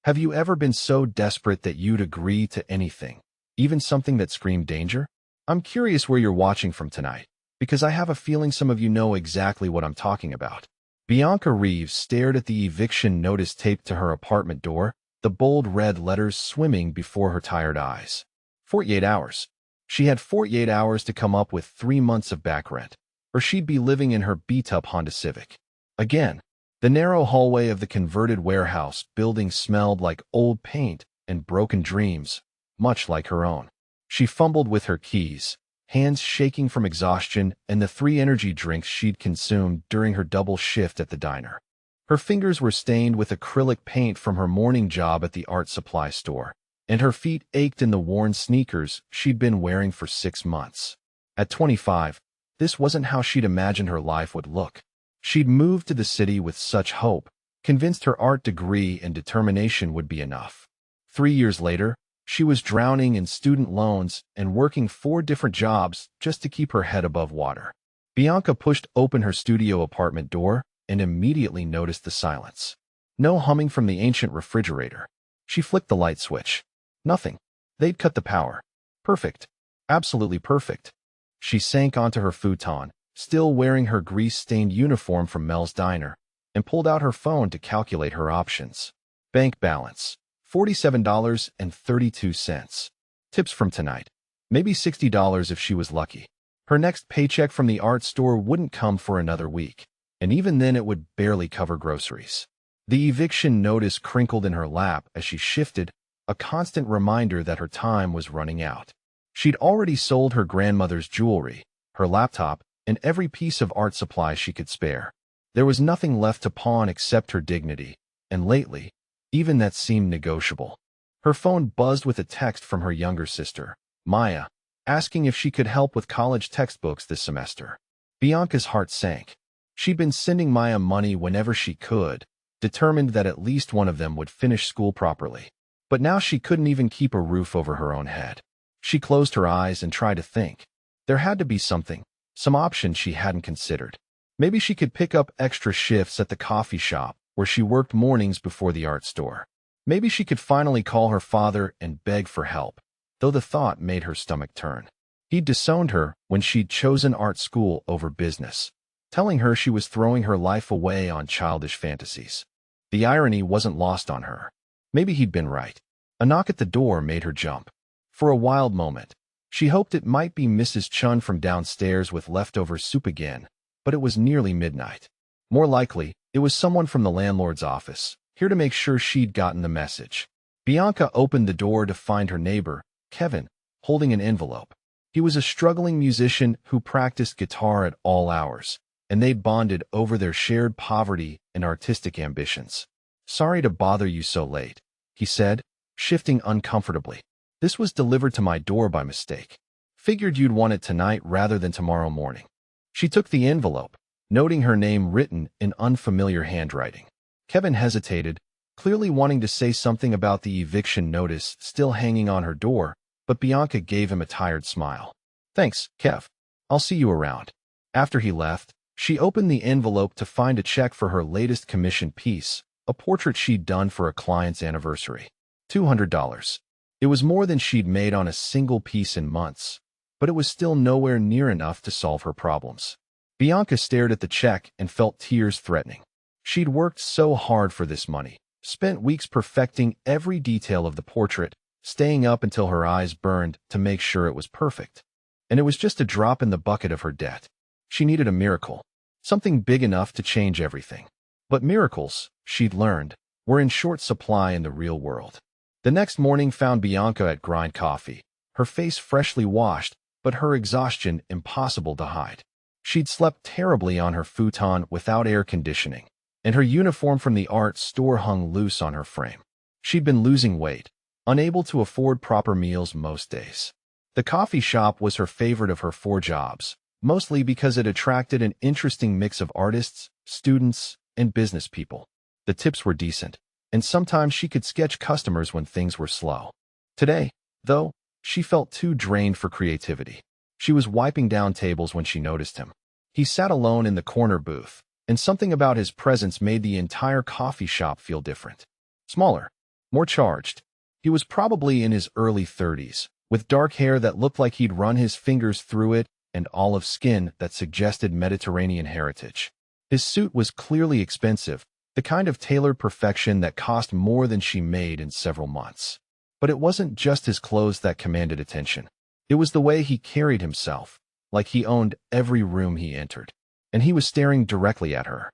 Have you ever been so desperate that you'd agree to anything, even something that screamed danger? I'm curious where you're watching from tonight, because I have a feeling some of you know exactly what I'm talking about. Bianca Reeves stared at the eviction notice taped to her apartment door, the bold red letters swimming before her tired eyes. 48 hours. She had 48 hours to come up with 3 months of back rent, or she'd be living in her beat-up Honda Civic. Again, the narrow hallway of the converted warehouse building smelled like old paint and broken dreams, much like her own. She fumbled with her keys, hands shaking from exhaustion and the 3 energy drinks she'd consumed during her double shift at the diner. Her fingers were stained with acrylic paint from her morning job at the art supply store, and her feet ached in the worn sneakers she'd been wearing for 6 months. At 25, this wasn't how she'd imagined her life would look. She'd moved to the city with such hope, convinced her art degree and determination would be enough. 3 years later, she was drowning in student loans and working 4 different jobs just to keep her head above water. Bianca pushed open her studio apartment door and immediately noticed the silence. No humming from the ancient refrigerator. She flicked the light switch. Nothing. They'd cut the power. Perfect. Absolutely perfect. She sank onto her futon, still wearing her grease-stained uniform from Mel's Diner, and pulled out her phone to calculate her options. Bank balance, $47.32. Tips from tonight, maybe $60 if she was lucky. Her next paycheck from the art store wouldn't come for another week, and even then it would barely cover groceries. The eviction notice crinkled in her lap as she shifted, a constant reminder that her time was running out. She'd already sold her grandmother's jewelry, her laptop, and every piece of art supply she could spare. There was nothing left to pawn except her dignity, and lately, even that seemed negotiable. Her phone buzzed with a text from her younger sister, Maya, asking if she could help with college textbooks this semester. Bianca's heart sank. She'd been sending Maya money whenever she could, determined that at least one of them would finish school properly. But now she couldn't even keep a roof over her own head. She closed her eyes and tried to think. There had to be something, some option she hadn't considered. Maybe she could pick up extra shifts at the coffee shop where she worked mornings before the art store. Maybe she could finally call her father and beg for help, though the thought made her stomach turn. He'd disowned her when she'd chosen art school over business, telling her she was throwing her life away on childish fantasies. The irony wasn't lost on her. Maybe he'd been right. A knock at the door made her jump. For a wild moment, she hoped it might be Mrs. Chun from downstairs with leftover soup again, but it was nearly midnight. More likely, it was someone from the landlord's office, here to make sure she'd gotten the message. Bianca opened the door to find her neighbor, Kevin, holding an envelope. He was a struggling musician who practiced guitar at all hours, and they'd bonded over their shared poverty and artistic ambitions. "Sorry to bother you so late," he said, shifting uncomfortably. "This was delivered to my door by mistake. Figured you'd want it tonight rather than tomorrow morning." She took the envelope, noting her name written in unfamiliar handwriting. Kevin hesitated, clearly wanting to say something about the eviction notice still hanging on her door, but Bianca gave him a tired smile. "Thanks, Kev. I'll see you around." After he left, she opened the envelope to find a check for her latest commissioned piece, a portrait she'd done for a client's anniversary. $200. It was more than she'd made on a single piece in months, but it was still nowhere near enough to solve her problems. Bianca stared at the check and felt tears threatening. She'd worked so hard for this money, spent weeks perfecting every detail of the portrait, staying up until her eyes burned to make sure it was perfect. And it was just a drop in the bucket of her debt. She needed a miracle, something big enough to change everything. But miracles, she'd learned, were in short supply in the real world. The next morning found Bianca at Grind Coffee, her face freshly washed, but her exhaustion impossible to hide. She'd slept terribly on her futon without air conditioning, and her uniform from the art store hung loose on her frame. She'd been losing weight, unable to afford proper meals most days. The coffee shop was her favorite of her 4 jobs, mostly because it attracted an interesting mix of artists, students, and business people. The tips were decent, and sometimes she could sketch customers when things were slow. Today, though, she felt too drained for creativity. She was wiping down tables when she noticed him. He sat alone in the corner booth, and something about his presence made the entire coffee shop feel different. Smaller, more charged. He was probably in his early 30s, with dark hair that looked like he'd run his fingers through it and olive skin that suggested Mediterranean heritage. His suit was clearly expensive, the kind of tailored perfection that cost more than she made in several months. But it wasn't just his clothes that commanded attention. It was the way he carried himself, like he owned every room he entered. And he was staring directly at her.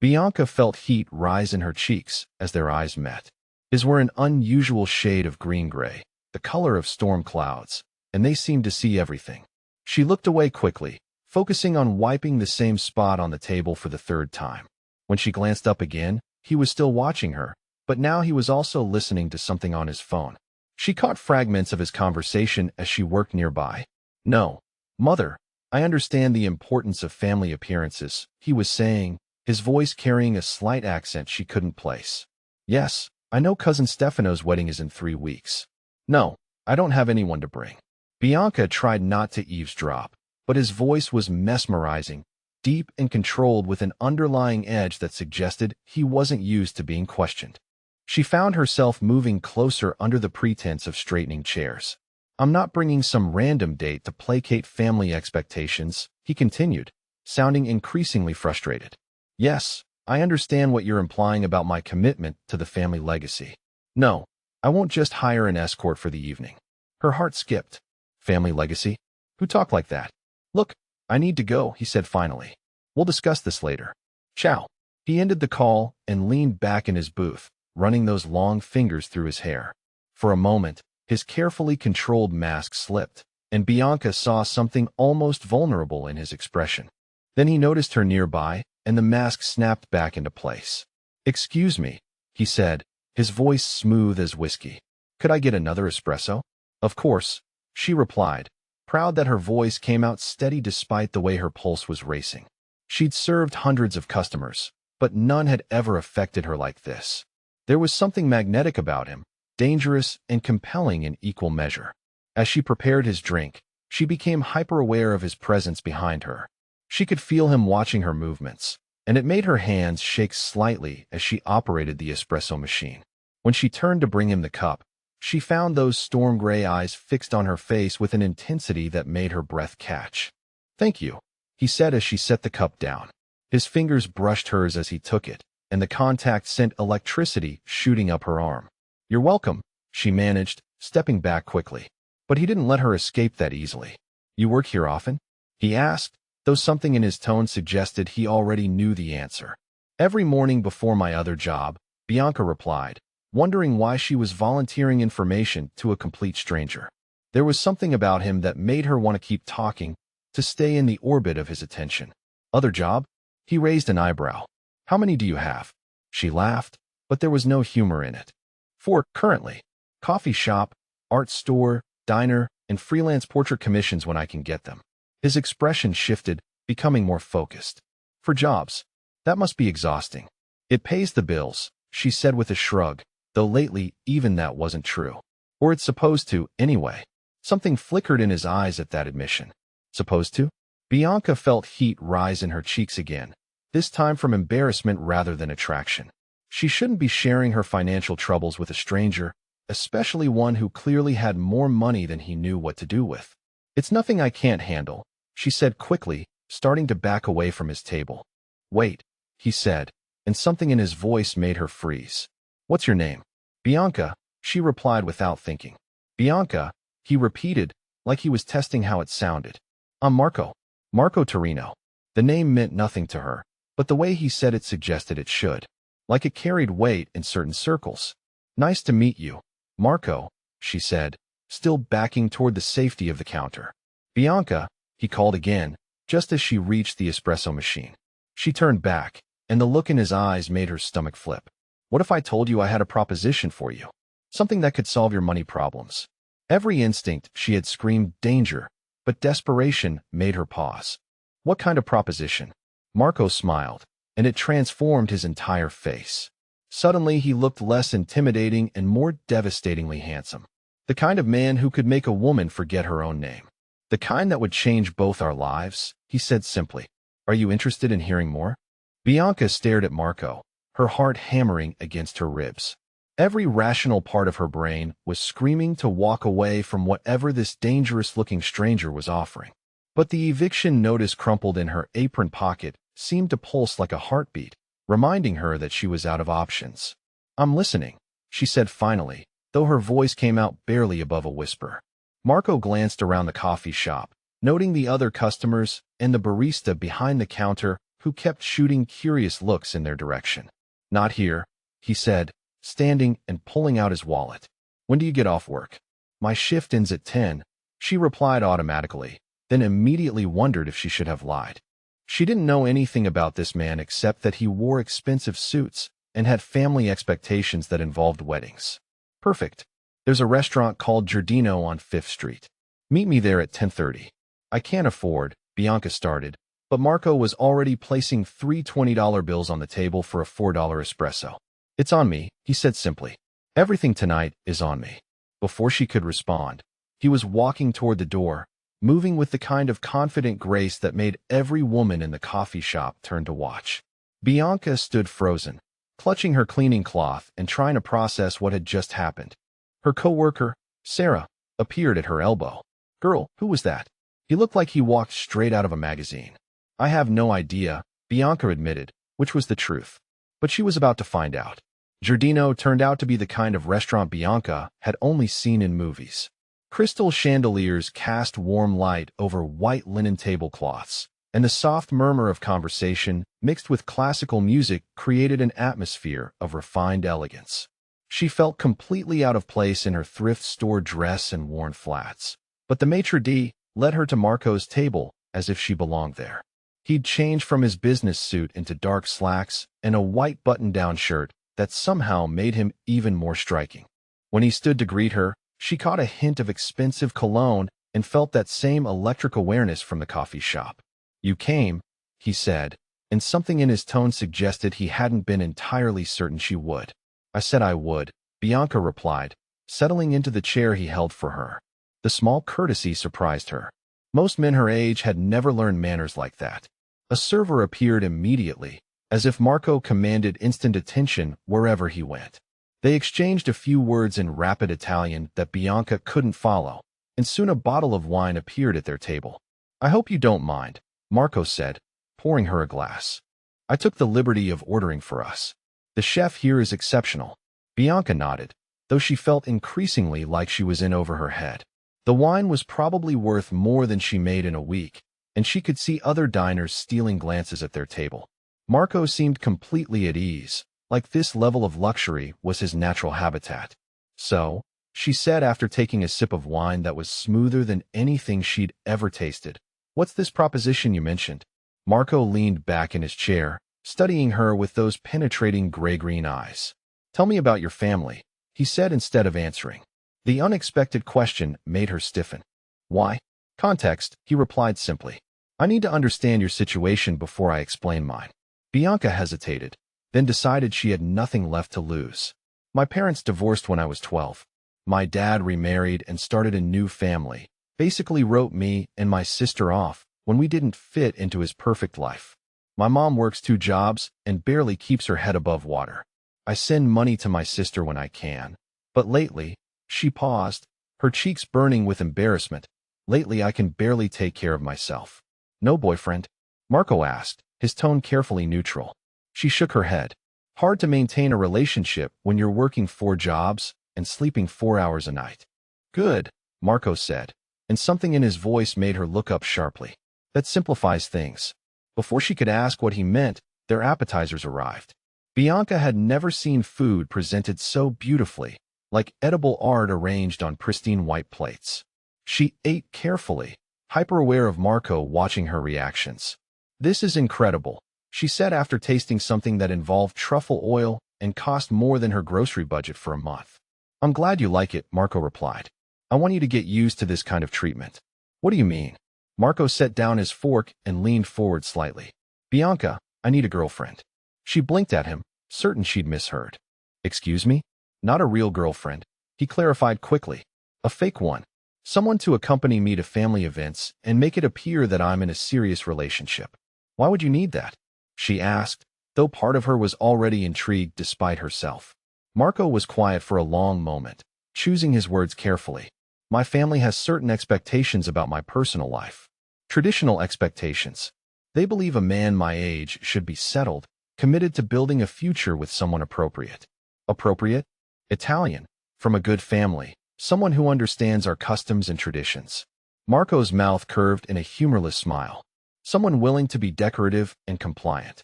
Bianca felt heat rise in her cheeks as their eyes met. His were an unusual shade of green-gray, the color of storm clouds, and they seemed to see everything. She looked away quickly, focusing on wiping the same spot on the table for the third time. When she glanced up again, he was still watching her, but now he was also listening to something on his phone. She caught fragments of his conversation as she worked nearby. "No, Mother, I understand the importance of family appearances," he was saying, his voice carrying a slight accent she couldn't place. "Yes, I know Cousin Stefano's wedding is in 3 weeks. No, I don't have anyone to bring." Bianca tried not to eavesdrop, but his voice was mesmerizing, deep and controlled with an underlying edge that suggested he wasn't used to being questioned. She found herself moving closer under the pretense of straightening chairs. "I'm not bringing some random date to placate family expectations," he continued, sounding increasingly frustrated. "Yes, I understand what you're implying about my commitment to the family legacy. No, I won't just hire an escort for the evening." Her heart skipped. Family legacy? Who talked like that? "Look, I need to go," he said finally. "We'll discuss this later. Ciao." He ended the call and leaned back in his booth, running those long fingers through his hair. For a moment, his carefully controlled mask slipped, and Bianca saw something almost vulnerable in his expression. Then he noticed her nearby, and the mask snapped back into place. "Excuse me," he said, his voice smooth as whiskey. "Could I get another espresso?" "Of course," she replied, proud that her voice came out steady despite the way her pulse was racing. She'd served hundreds of customers, but none had ever affected her like this. There was something magnetic about him, dangerous and compelling in equal measure. As she prepared his drink, she became hyper-aware of his presence behind her. She could feel him watching her movements, and it made her hands shake slightly as she operated the espresso machine. When she turned to bring him the cup, she found those storm-gray eyes fixed on her face with an intensity that made her breath catch. "Thank you," he said as she set the cup down. His fingers brushed hers as he took it, and the contact sent electricity shooting up her arm. "You're welcome," she managed, stepping back quickly. But he didn't let her escape that easily. "You work here often?" he asked, though something in his tone suggested he already knew the answer. "Every morning before my other job," Bianca replied, wondering why she was volunteering information to a complete stranger. There was something about him that made her want to keep talking, to stay in the orbit of his attention. "Other job?" He raised an eyebrow. "How many do you have?" She laughed, but there was no humor in it. "4 currently. Coffee shop, art store, diner, and freelance portrait commissions when I can get them." His expression shifted, becoming more focused. "For jobs. That must be exhausting." "It pays the bills," she said with a shrug, though lately even that wasn't true. "Or it's supposed to, anyway." Something flickered in his eyes at that admission. "Supposed to?" Bianca felt heat rise in her cheeks again, this time from embarrassment rather than attraction. She shouldn't be sharing her financial troubles with a stranger, especially one who clearly had more money than he knew what to do with. "It's nothing I can't handle," she said quickly, starting to back away from his table. "Wait," he said, and something in his voice made her freeze. "What's your name?" "Bianca," she replied without thinking. "Bianca," he repeated, like he was testing how it sounded. "I'm Marco. Marco Torino." The name meant nothing to her, but the way he said it suggested it should. Like it carried weight in certain circles. "Nice to meet you, Marco," she said, still backing toward the safety of the counter. "Bianca," he called again, just as she reached the espresso machine. She turned back, and the look in his eyes made her stomach flip. "What if I told you I had a proposition for you? Something that could solve your money problems?" Every instinct, she had screamed danger, but desperation made her pause. "What kind of proposition?" Marco smiled, and it transformed his entire face. Suddenly, he looked less intimidating and more devastatingly handsome. The kind of man who could make a woman forget her own name. "The kind that would change both our lives," he said simply. "Are you interested in hearing more?" Bianca stared at Marco, her heart hammering against her ribs. Every rational part of her brain was screaming to walk away from whatever this dangerous-looking stranger was offering. But the eviction notice crumpled in her apron pocket seemed to pulse like a heartbeat, reminding her that she was out of options. "I'm listening," she said finally, though her voice came out barely above a whisper. Marco glanced around the coffee shop, noting the other customers and the barista behind the counter who kept shooting curious looks in their direction. "Not here," he said, standing and pulling out his wallet. "When do you get off work?" "My shift ends at 10, she replied automatically, then immediately wondered if she should have lied. She didn't know anything about this man except that he wore expensive suits and had family expectations that involved weddings. "Perfect. There's a restaurant called Giardino on 5th Street. Meet me there at 10:30. "I can't afford," Bianca started, but Marco was already placing three $20 bills on the table for a $4 espresso. "It's on me," he said simply. "Everything tonight is on me." Before she could respond, he was walking toward the door, moving with the kind of confident grace that made every woman in the coffee shop turn to watch. Bianca stood frozen, clutching her cleaning cloth and trying to process what had just happened. Her coworker, Sarah, appeared at her elbow. "Girl, who was that?" He looked like he walked straight out of a magazine. "I have no idea," Bianca admitted, which was the truth. But she was about to find out. Giardino turned out to be the kind of restaurant Bianca had only seen in movies. Crystal chandeliers cast warm light over white linen tablecloths, and the soft murmur of conversation mixed with classical music created an atmosphere of refined elegance. She felt completely out of place in her thrift store dress and worn flats, but the maitre d' led her to Marco's table as if she belonged there. He'd changed from his business suit into dark slacks and a white button-down shirt that somehow made him even more striking. When he stood to greet her, she caught a hint of expensive cologne and felt that same electric awareness from the coffee shop. "You came," he said, and something in his tone suggested he hadn't been entirely certain she would. "I said I would," Bianca replied, settling into the chair he held for her. The small courtesy surprised her. Most men her age had never learned manners like that. A server appeared immediately, as if Marco commanded instant attention wherever he went. They exchanged a few words in rapid Italian that Bianca couldn't follow, and soon a bottle of wine appeared at their table. "I hope you don't mind," Marco said, pouring her a glass. "I took the liberty of ordering for us. The chef here is exceptional." Bianca nodded, though she felt increasingly like she was in over her head. The wine was probably worth more than she made in a week, and she could see other diners stealing glances at their table. Marco seemed completely at ease, like this level of luxury was his natural habitat. "So," she said after taking a sip of wine that was smoother than anything she'd ever tasted, "what's this proposition you mentioned?" Marco leaned back in his chair, studying her with those penetrating gray-green eyes. "Tell me about your family," he said instead of answering. The unexpected question made her stiffen. "Why?" "Context," he replied simply. "I need to understand your situation before I explain mine." Bianca hesitated, then decided she had nothing left to lose. "My parents divorced when I was 12. My dad remarried and started a new family, basically wrote me and my sister off when we didn't fit into his perfect life. My mom works 2 jobs and barely keeps her head above water. I send money to my sister when I can, but lately," she paused, her cheeks burning with embarrassment, "lately I can barely take care of myself." "No boyfriend?" Marco asked, his tone carefully neutral. She shook her head. "Hard to maintain a relationship when you're working 4 jobs and sleeping 4 hours a night." "Good," Marco said, and something in his voice made her look up sharply. "That simplifies things." Before she could ask what he meant, their appetizers arrived. Bianca had never seen food presented so beautifully, like edible art arranged on pristine white plates. She ate carefully, hyper-aware of Marco watching her reactions. "This is incredible," she said after tasting something that involved truffle oil and cost more than her grocery budget for a month. "I'm glad you like it," Marco replied. "I want you to get used to this kind of treatment." "What do you mean?" Marco set down his fork and leaned forward slightly. "Bianca, I need a girlfriend." She blinked at him, certain she'd misheard. "Excuse me?" "Not a real girlfriend," he clarified quickly. "A fake one. Someone to accompany me to family events and make it appear that I'm in a serious relationship." "Why would you need that?" she asked, though part of her was already intrigued despite herself. Marco was quiet for a long moment, choosing his words carefully. My family has certain expectations about my personal life. Traditional expectations. They believe a man my age should be settled, committed to building a future with someone appropriate. Appropriate? Italian. From a good family. Someone who understands our customs and traditions. Marco's mouth curved in a humorless smile. Someone willing to be decorative and compliant.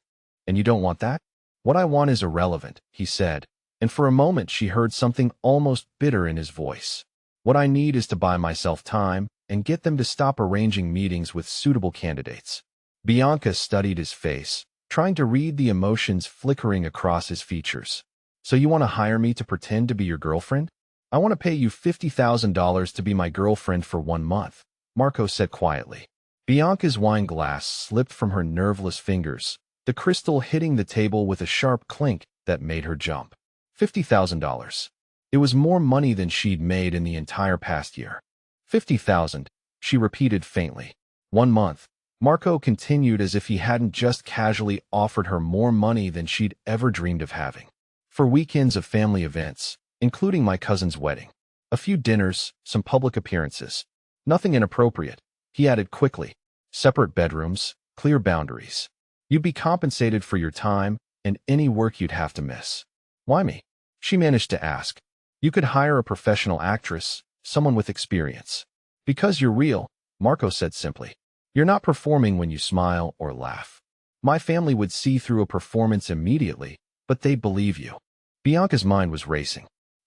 And you don't want that? What I want is irrelevant, he said, and for a moment she heard something almost bitter in his voice. What I need is to buy myself time and get them to stop arranging meetings with suitable candidates. Bianca studied his face, trying to read the emotions flickering across his features. So you want to hire me to pretend to be your girlfriend? I want to pay you $50,000 to be my girlfriend for 1 month, Marco said quietly. Bianca's wine glass slipped from her nerveless fingers, the crystal hitting the table with a sharp clink that made her jump. $50,000. It was more money than she'd made in the entire past year. 50,000, she repeated faintly. 1 month. Marco continued as if he hadn't just casually offered her more money than she'd ever dreamed of having. For weekends of family events, including my cousin's wedding. A few dinners, some public appearances. Nothing inappropriate, he added quickly. Separate bedrooms, clear boundaries. You'd be compensated for your time and any work you'd have to miss. Why me? She managed to ask. You could hire a professional actress, someone with experience. Because you're real, Marco said simply. You're not performing when you smile or laugh. My family would see through a performance immediately, but they believe you. Bianca's mind was racing.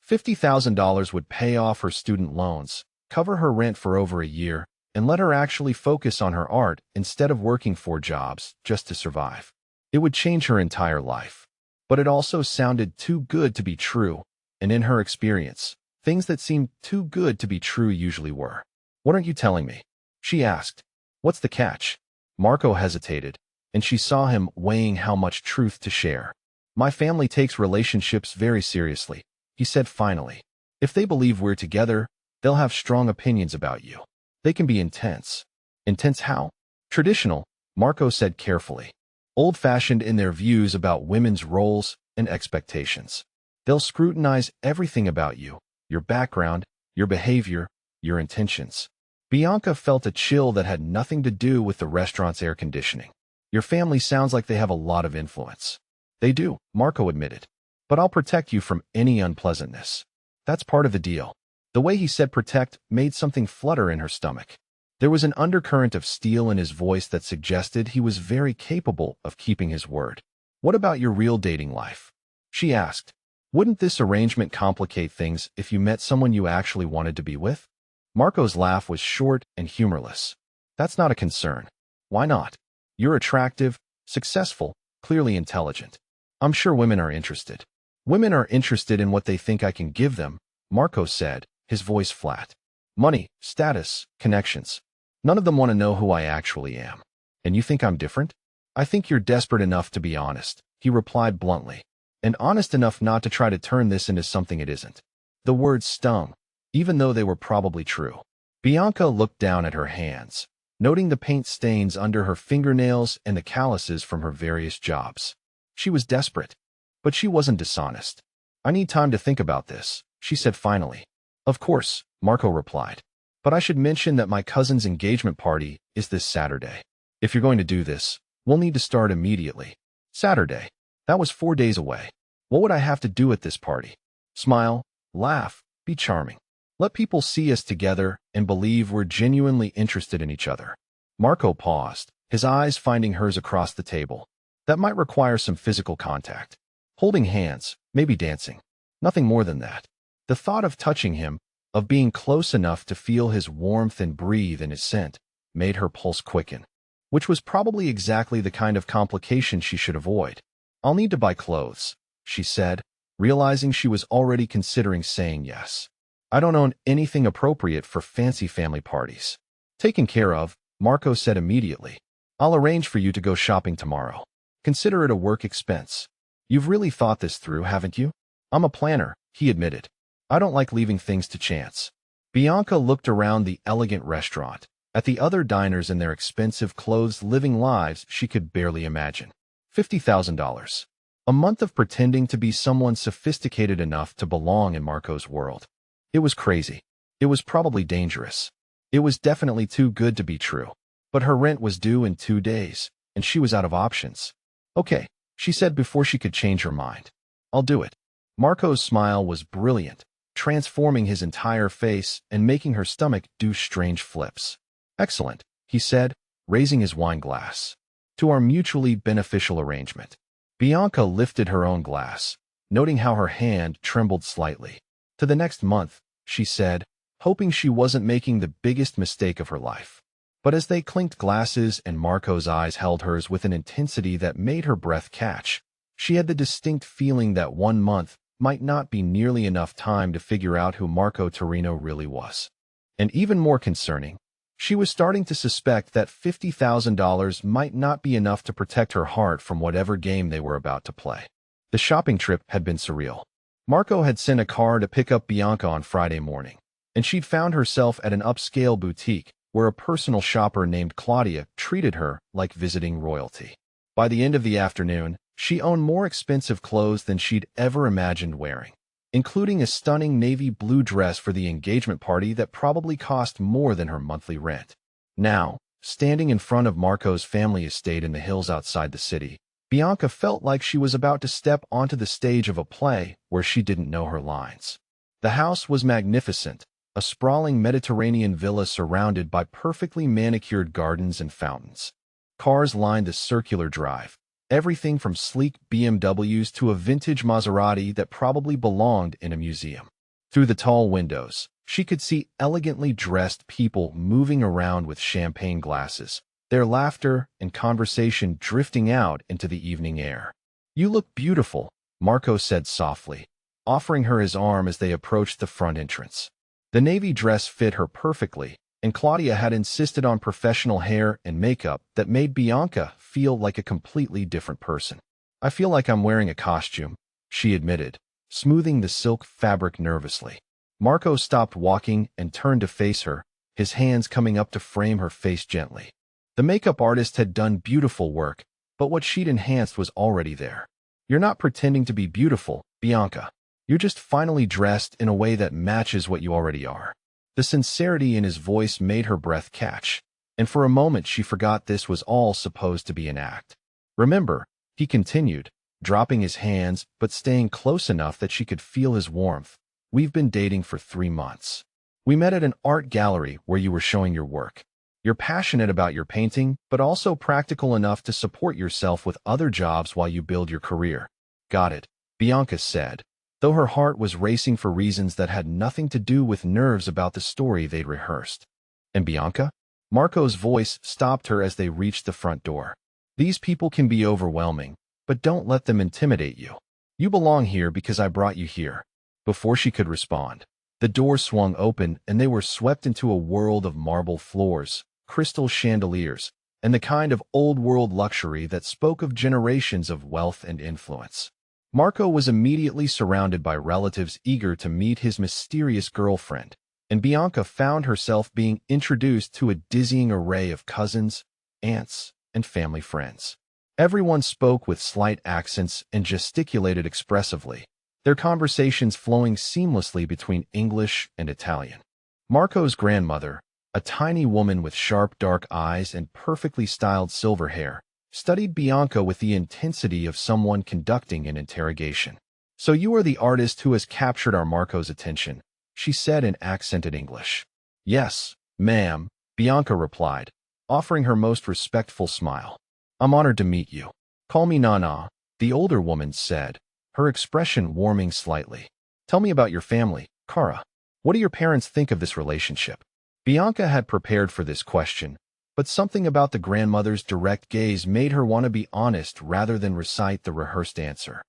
$50,000 would pay off her student loans, cover her rent for over a year, and let her actually focus on her art instead of working 4 jobs just to survive. It would change her entire life. But it also sounded too good to be true, and in her experience, things that seemed too good to be true usually were. What aren't you telling me? She asked. What's the catch? Marco hesitated, and she saw him weighing how much truth to share. My family takes relationships very seriously, he said finally. If they believe we're together, they'll have strong opinions about you. They can be intense. Intense how? Traditional, Marco said carefully. Old-fashioned in their views about women's roles and expectations. They'll scrutinize everything about you, your background, your behavior, your intentions. Bianca felt a chill that had nothing to do with the restaurant's air conditioning. Your family sounds like they have a lot of influence. They do, Marco admitted. But I'll protect you from any unpleasantness. That's part of the deal. The way he said protect made something flutter in her stomach. There was an undercurrent of steel in his voice that suggested he was very capable of keeping his word. What about your real dating life? She asked. Wouldn't this arrangement complicate things if you met someone you actually wanted to be with? Marco's laugh was short and humorless. That's not a concern. Why not? You're attractive, successful, clearly intelligent. I'm sure women are interested. Women are interested in what they think I can give them, Marco said, his voice flat. Money, status, connections. None of them want to know who I actually am. And you think I'm different? I think you're desperate enough to be honest, he replied bluntly. And honest enough not to try to turn this into something it isn't. The words stung, even though they were probably true. Bianca looked down at her hands, noting the paint stains under her fingernails and the calluses from her various jobs. She was desperate, but she wasn't dishonest. I need time to think about this, she said finally. Of course, Marco replied. But I should mention that my cousin's engagement party is this Saturday. If you're going to do this, we'll need to start immediately. Saturday. That was 4 days away. What would I have to do at this party? Smile, laugh, be charming. Let people see us together and believe we're genuinely interested in each other. Marco paused, his eyes finding hers across the table. That might require some physical contact. Holding hands, maybe dancing. Nothing more than that. The thought of touching him, of being close enough to feel his warmth and breathe in his scent, made her pulse quicken. Which was probably exactly the kind of complication she should avoid. I'll need to buy clothes, she said, realizing she was already considering saying yes. I don't own anything appropriate for fancy family parties. Taken care of, Marco said immediately. I'll arrange for you to go shopping tomorrow. Consider it a work expense. You've really thought this through, haven't you? I'm a planner, he admitted. I don't like leaving things to chance. Bianca looked around the elegant restaurant, at the other diners and their expensive clothes living lives she could barely imagine. $50,000. A month of pretending to be someone sophisticated enough to belong in Marco's world. It was crazy. It was probably dangerous. It was definitely too good to be true. But her rent was due in 2 days, and she was out of options. Okay, she said before she could change her mind. I'll do it. Marco's smile was brilliant, transforming his entire face and making her stomach do strange flips. Excellent, he said, raising his wine glass. To our mutually beneficial arrangement. Bianca lifted her own glass, noting how her hand trembled slightly. To the next month, she said, hoping she wasn't making the biggest mistake of her life. But as they clinked glasses and Marco's eyes held hers with an intensity that made her breath catch, she had the distinct feeling that 1 month might not be nearly enough time to figure out who Marco Torino really was. And even more concerning, she was starting to suspect that $50,000 might not be enough to protect her heart from whatever game they were about to play. The shopping trip had been surreal. Marco had sent a car to pick up Bianca on Friday morning, and she'd found herself at an upscale boutique where a personal shopper named Claudia treated her like visiting royalty. By the end of the afternoon, she owned more expensive clothes than she'd ever imagined wearing, including a stunning navy blue dress for the engagement party that probably cost more than her monthly rent. Now, standing in front of Marco's family estate in the hills outside the city, Bianca felt like she was about to step onto the stage of a play where she didn't know her lines. The house was magnificent, a sprawling Mediterranean villa surrounded by perfectly manicured gardens and fountains. Cars lined the circular drive, everything from sleek BMWs to a vintage Maserati that probably belonged in a museum. Through the tall windows, she could see elegantly dressed people moving around with champagne glasses, their laughter and conversation drifting out into the evening air. "You look beautiful," Marco said softly, offering her his arm as they approached the front entrance. The navy dress fit her perfectly, and Claudia had insisted on professional hair and makeup that made Bianca feel like a completely different person. "I feel like I'm wearing a costume," she admitted, smoothing the silk fabric nervously. Marco stopped walking and turned to face her, his hands coming up to frame her face gently. The makeup artist had done beautiful work, but what she'd enhanced was already there. "You're not pretending to be beautiful, Bianca. You're just finally dressed in a way that matches what you already are." The sincerity in his voice made her breath catch, and for a moment she forgot this was all supposed to be an act. "Remember," he continued, dropping his hands but staying close enough that she could feel his warmth, "we've been dating for 3 months. We met at an art gallery where you were showing your work. You're passionate about your painting, but also practical enough to support yourself with other jobs while you build your career." "Got it," Bianca said, though her heart was racing for reasons that had nothing to do with nerves about the story they'd rehearsed. "And Bianca?" Marco's voice stopped her as they reached the front door. "These people can be overwhelming, but don't let them intimidate you. You belong here because I brought you here." Before she could respond, the door swung open and they were swept into a world of marble floors, crystal chandeliers, and the kind of old-world luxury that spoke of generations of wealth and influence. Marco was immediately surrounded by relatives eager to meet his mysterious girlfriend, and Bianca found herself being introduced to a dizzying array of cousins, aunts, and family friends. Everyone spoke with slight accents and gesticulated expressively, their conversations flowing seamlessly between English and Italian. Marco's grandmother, a tiny woman with sharp dark eyes and perfectly styled silver hair, studied Bianca with the intensity of someone conducting an interrogation. "So you are the artist who has captured our Marco's attention," she said in accented English. "Yes, ma'am," Bianca replied, offering her most respectful smile. "I'm honored to meet you. Call me Nana," the older woman said, her expression warming slightly. "Tell me about your family, Cara. What do your parents think of this relationship?" Bianca had prepared for this question, but something about the grandmother's direct gaze made her want to be honest rather than recite the rehearsed answer.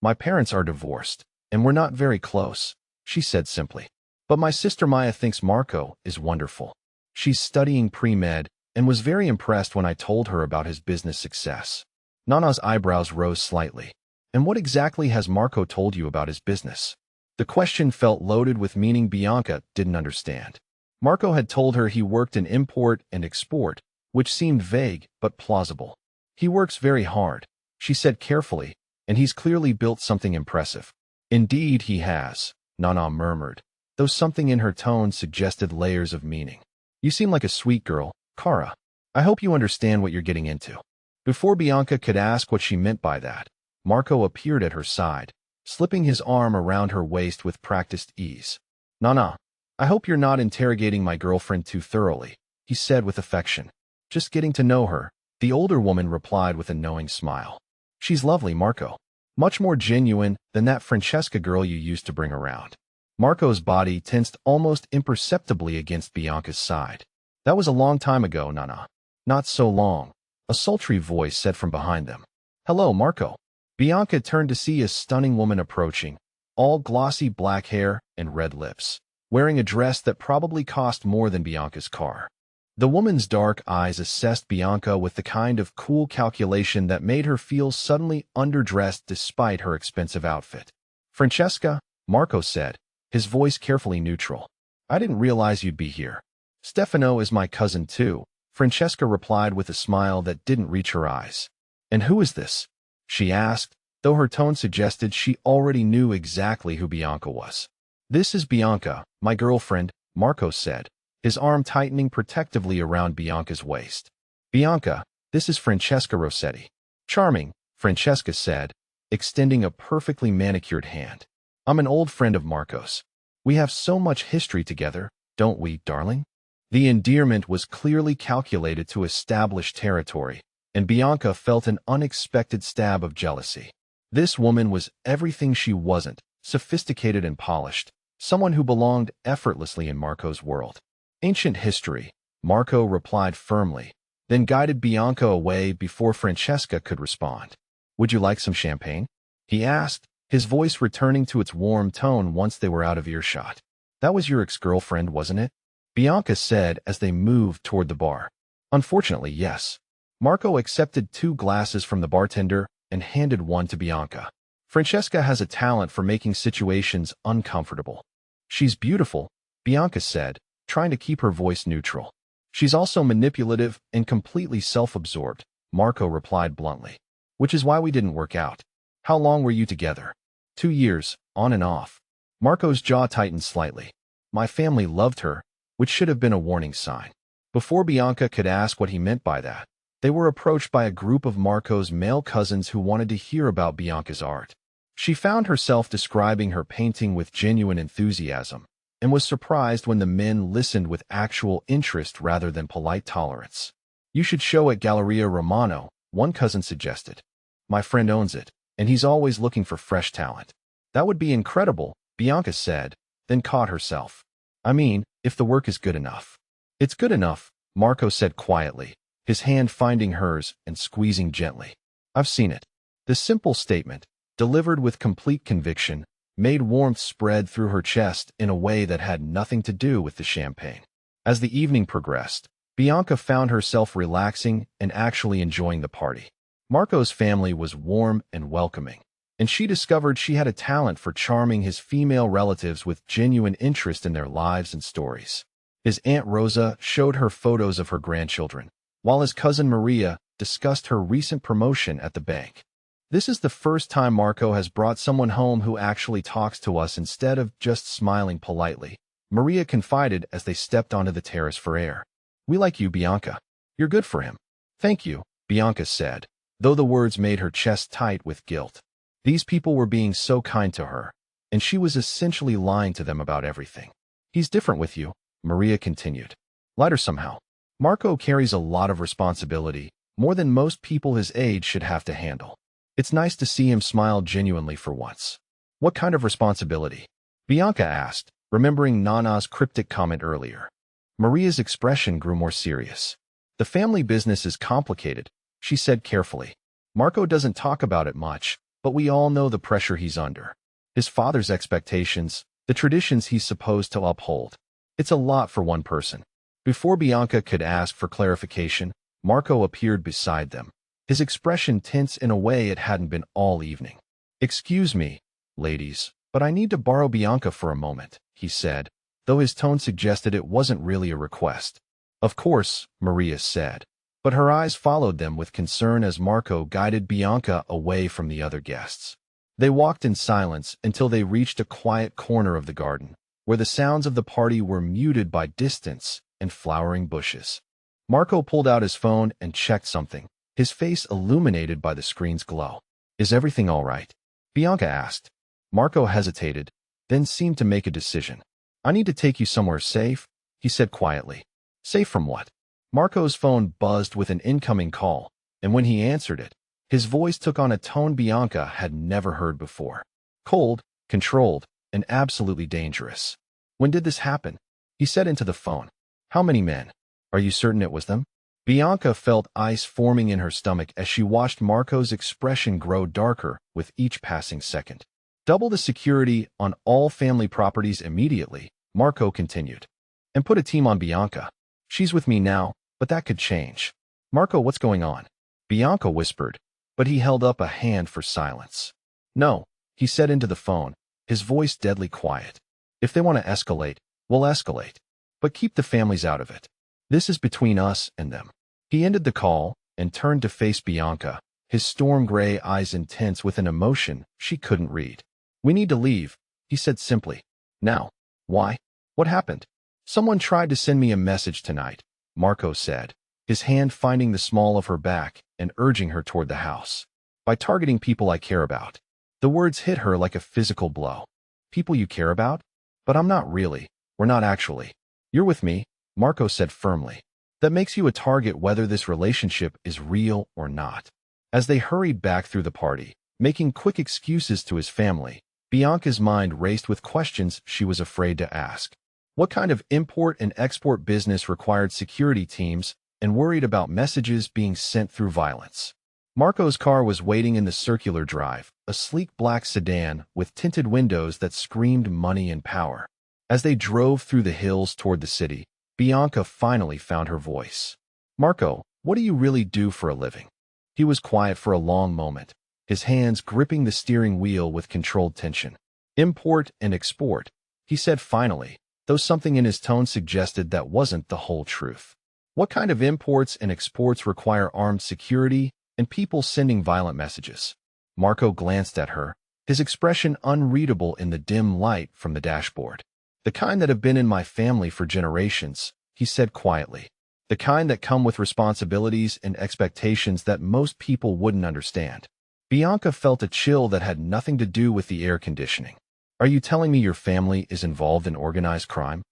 "My parents are divorced, and we're not very close," she said simply. "But my sister Maya thinks Marco is wonderful. She's studying pre-med and was very impressed when I told her about his business success." Nana's eyebrows rose slightly. "And what exactly has Marco told you about his business?" The question felt loaded with meaning Bianca didn't understand. Marco had told her he worked in import and export, which seemed vague but plausible. "He works very hard," she said carefully, and he's clearly built something impressive. Indeed he has, Nana murmured, though something in her tone suggested layers of meaning. You seem like a sweet girl, Kara. I hope you understand what you're getting into. Before Bianca could ask what she meant by that, Marco appeared at her side, slipping his arm around her waist with practiced ease. Nana, I hope you're not interrogating my girlfriend too thoroughly, he said with affection. Just getting to know her, the older woman replied with a knowing smile. She's lovely, Marco. Much more genuine than that Francesca girl you used to bring around. Marco's body tensed almost imperceptibly against Bianca's side. That was a long time ago, Nana. Not so long, a sultry voice said from behind them. Hello, Marco. Bianca turned to see a stunning woman approaching, all glossy black hair and red lips, wearing a dress that probably cost more than Bianca's car. The woman's dark eyes assessed Bianca with the kind of cool calculation that made her feel suddenly underdressed despite her expensive outfit. Francesca, Marco said, his voice carefully neutral. I didn't realize you'd be here. Stefano is my cousin too, Francesca replied with a smile that didn't reach her eyes. And who is this? She asked, though her tone suggested she already knew exactly who Bianca was. This is Bianca, my girlfriend, Marco said, his arm tightening protectively around Bianca's waist. Bianca, this is Francesca Rossetti. Charming, Francesca said, extending a perfectly manicured hand. I'm an old friend of Marco's. We have so much history together, don't we, darling? The endearment was clearly calculated to establish territory, and Bianca felt an unexpected stab of jealousy. This woman was everything she wasn't, sophisticated and polished, someone who belonged effortlessly in Marco's world. Ancient history, Marco replied firmly, then guided Bianca away before Francesca could respond. Would you like some champagne? He asked, his voice returning to its warm tone once they were out of earshot. That was your ex-girlfriend, wasn't it? Bianca said as they moved toward the bar. Unfortunately, yes. Marco accepted 2 glasses from the bartender and handed one to Bianca. Francesca has a talent for making situations uncomfortable. She's beautiful, Bianca said, trying to keep her voice neutral. She's also manipulative and completely self-absorbed, Marco replied bluntly. Which is why we didn't work out. How long were you together? 2 years, on and off. Marco's jaw tightened slightly. My family loved her, which should have been a warning sign. Before Bianca could ask what he meant by that, they were approached by a group of Marco's male cousins who wanted to hear about Bianca's art. She found herself describing her painting with genuine enthusiasm, and was surprised when the men listened with actual interest rather than polite tolerance. You should show at Galleria Romano, one cousin suggested. My friend owns it, and he's always looking for fresh talent. That would be incredible, Bianca said, then caught herself. I mean, if the work is good enough. It's good enough, Marco said quietly, his hand finding hers and squeezing gently. I've seen it. The simple statement, delivered with complete conviction, made warmth spread through her chest in a way that had nothing to do with the champagne. As the evening progressed, Bianca found herself relaxing and actually enjoying the party. Marco's family was warm and welcoming, and she discovered she had a talent for charming his female relatives with genuine interest in their lives and stories. His Aunt Rosa showed her photos of her grandchildren, while his cousin Maria discussed her recent promotion at the bank. This is the first time Marco has brought someone home who actually talks to us instead of just smiling politely, Maria confided as they stepped onto the terrace for air. We like you, Bianca. You're good for him. Thank you, Bianca said, though the words made her chest tight with guilt. These people were being so kind to her, and she was essentially lying to them about everything. He's different with you, Maria continued. Lighter somehow. Marco carries a lot of responsibility, more than most people his age should have to handle. It's nice to see him smile genuinely for once. What kind of responsibility? Bianca asked, remembering Nana's cryptic comment earlier. Maria's expression grew more serious. The family business is complicated, she said carefully. Marco doesn't talk about it much, but we all know the pressure he's under. His father's expectations, the traditions he's supposed to uphold. It's a lot for one person. Before Bianca could ask for clarification, Marco appeared beside them, his expression tense in a way it hadn't been all evening. Excuse me, ladies, but I need to borrow Bianca for a moment, he said, though his tone suggested it wasn't really a request. Of course, Maria said. but her eyes followed them with concern as Marco guided Bianca away from the other guests. They walked in silence until they reached a quiet corner of the garden, where the sounds of the party were muted by distance and flowering bushes. Marco pulled out his phone and checked something, his face illuminated by the screen's glow. "Is everything all right?" Bianca asked. Marco hesitated, then seemed to make a decision. "I need to take you somewhere safe," he said quietly. "Safe from what?" Marco's phone buzzed with an incoming call, and when he answered it, his voice took on a tone Bianca had never heard before. Cold, controlled, and absolutely dangerous. "When did this happen?" he said into the phone. "How many men? Are you certain it was them?" Bianca felt ice forming in her stomach as she watched Marco's expression grow darker with each passing second. "Double the security on all family properties immediately," Marco continued. "And put a team on Bianca. She's with me now, but that could change." "Marco, what's going on?" Bianca whispered, but he held up a hand for silence. "No," he said into the phone, his voice deadly quiet. "If they want to escalate, we'll escalate. But keep the families out of it. This is between us and them." He ended the call and turned to face Bianca, his storm gray eyes intense with an emotion she couldn't read. "We need to leave," he said simply. "Now." "Why? What happened?" "Someone tried to send me a message tonight," Marco said, his hand finding the small of her back and urging her toward the house. "By targeting people I care about." The words hit her like a physical blow. "People you care about? But I'm not really. We're not actually. You're with me," Marco said firmly. "That makes you a target whether this relationship is real or not." As they hurried back through the party, making quick excuses to his family, Bianca's mind raced with questions she was afraid to ask. What kind of import and export business required security teams and worried about messages being sent through violence? Marco's car was waiting in the circular drive, a sleek black sedan with tinted windows that screamed money and power. As they drove through the hills toward the city, Bianca finally found her voice. "Marco, what do you really do for a living?" He was quiet for a long moment, his hands gripping the steering wheel with controlled tension. "Import and export," he said finally, though something in his tone suggested that wasn't the whole truth. "What kind of imports and exports require armed security and people sending violent messages?" Marco glanced at her, his expression unreadable in the dim light from the dashboard. "The kind that have been in my family for generations," he said quietly. "The kind that come with responsibilities and expectations that most people wouldn't understand." Bianca felt a chill that had nothing to do with the air conditioning. "Are you telling me your family is involved in organized crime?"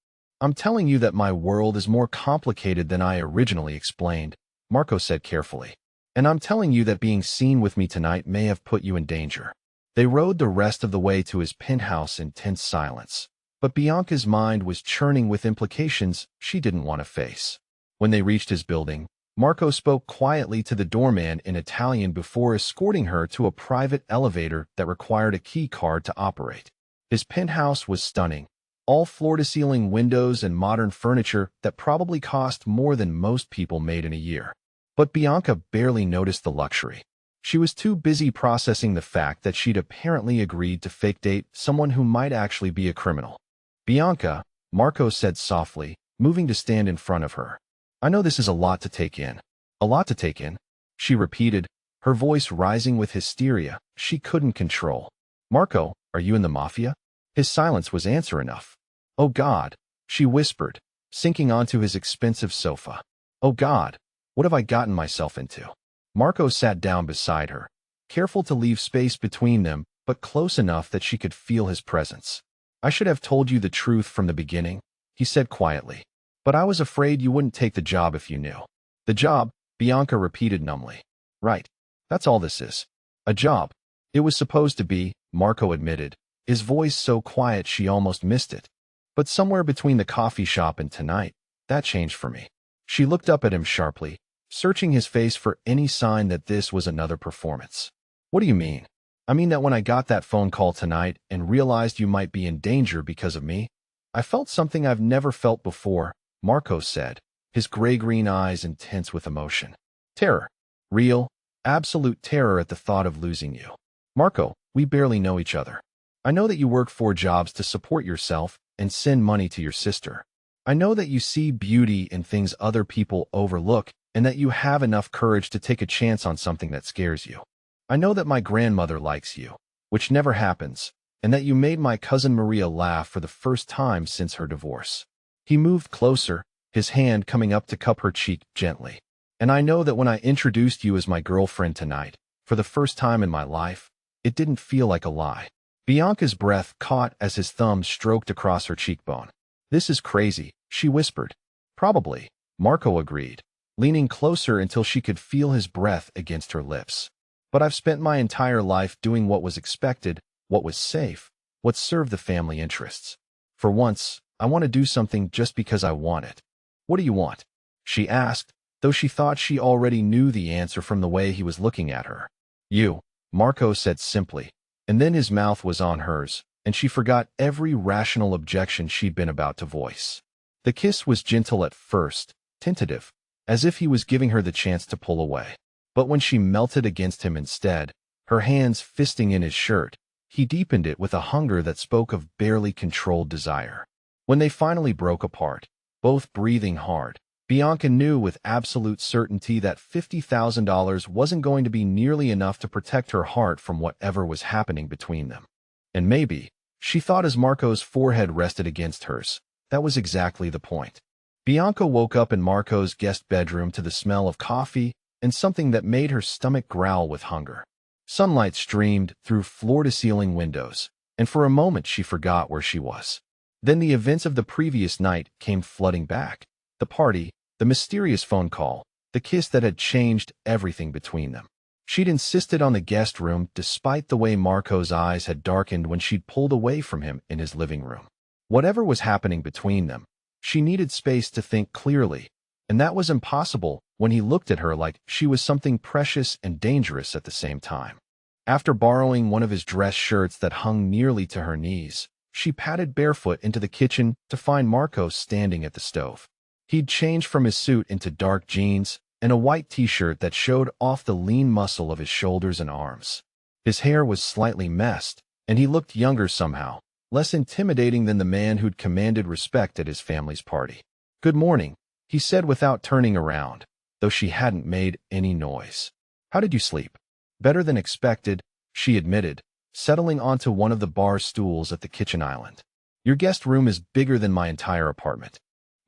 "I'm telling you that my world is more complicated than I originally explained," Marco said carefully. "And I'm telling you that being seen with me tonight may have put you in danger." They rode the rest of the way to his penthouse in tense silence, but Bianca's mind was churning with implications she didn't want to face. When they reached his building, Marco spoke quietly to the doorman in Italian before escorting her to a private elevator that required a key card to operate. His penthouse was stunning, all floor-to-ceiling windows and modern furniture that probably cost more than most people made in a year. But Bianca barely noticed the luxury. She was too busy processing the fact that she'd apparently agreed to fake date someone who might actually be a criminal. "Bianca," Marco said softly, moving to stand in front of her. "I know this is a lot to take in." "A lot to take in?" she repeated, her voice rising with hysteria she couldn't control. "Marco, are you in the Mafia?" His silence was answer enough. "Oh God," she whispered, sinking onto his expensive sofa. "Oh God, what have I gotten myself into?" Marco sat down beside her, careful to leave space between them, but close enough that she could feel his presence. "I should have told you the truth from the beginning," he said quietly. "But I was afraid you wouldn't take the job if you knew." "The job," Bianca repeated numbly. "Right. That's all this is. A job." "It was supposed to be," Marco admitted, his voice so quiet she almost missed it. "But somewhere between the coffee shop and tonight, that changed for me." She looked up at him sharply, searching his face for any sign that this was another performance. "What do you mean?" "I mean that when I got that phone call tonight and realized you might be in danger because of me, I felt something I've never felt before," Marco said, his gray-green eyes intense with emotion. "Terror. Real, absolute terror at the thought of losing you. Marco, we barely know each other. I know that you work 4 jobs to support yourself and send money to your sister. I know that you see beauty in things other people overlook and that you have enough courage to take a chance on something that scares you. I know that my grandmother likes you, which never happens, and that you made my cousin Maria laugh for the first time since her divorce." He moved closer, his hand coming up to cup her cheek gently. "And I know that when I introduced you as my girlfriend tonight, for the first time in my life, it didn't feel like a lie." Bianca's breath caught as his thumb stroked across her cheekbone. "This is crazy," she whispered. "Probably," Marco agreed, leaning closer until she could feel his breath against her lips. "But I've spent my entire life doing what was expected, what was safe, what served the family interests. For once, I want to do something just because I want it." "What do you want?" she asked, though she thought she already knew the answer from the way he was looking at her. "You," Marco said simply, and then his mouth was on hers, and she forgot every rational objection she'd been about to voice. The kiss was gentle at first, tentative, as if he was giving her the chance to pull away. But when she melted against him instead, her hands fisting in his shirt, he deepened it with a hunger that spoke of barely controlled desire. When they finally broke apart, both breathing hard, Bianca knew with absolute certainty that $50,000 wasn't going to be nearly enough to protect her heart from whatever was happening between them. And maybe, she thought as Marco's forehead rested against hers, that was exactly the point. Bianca woke up in Marco's guest bedroom to the smell of coffee and something that made her stomach growl with hunger. Sunlight streamed through floor-to-ceiling windows, and for a moment she forgot where she was. Then the events of the previous night came flooding back. The party, the mysterious phone call, the kiss that had changed everything between them. She'd insisted on the guest room despite the way Marco's eyes had darkened when she'd pulled away from him in his living room. Whatever was happening between them, she needed space to think clearly, and that was impossible when he looked at her like she was something precious and dangerous at the same time. After borrowing one of his dress shirts that hung nearly to her knees, she padded barefoot into the kitchen to find Marco standing at the stove. He'd changed from his suit into dark jeans and a white t-shirt that showed off the lean muscle of his shoulders and arms. His hair was slightly messed, and he looked younger somehow, less intimidating than the man who'd commanded respect at his family's party. "Good morning," he said without turning around, though she hadn't made any noise. "How did you sleep?" "Better than expected," she admitted, settling onto one of the bar stools at the kitchen island. "Your guest room is bigger than my entire apartment."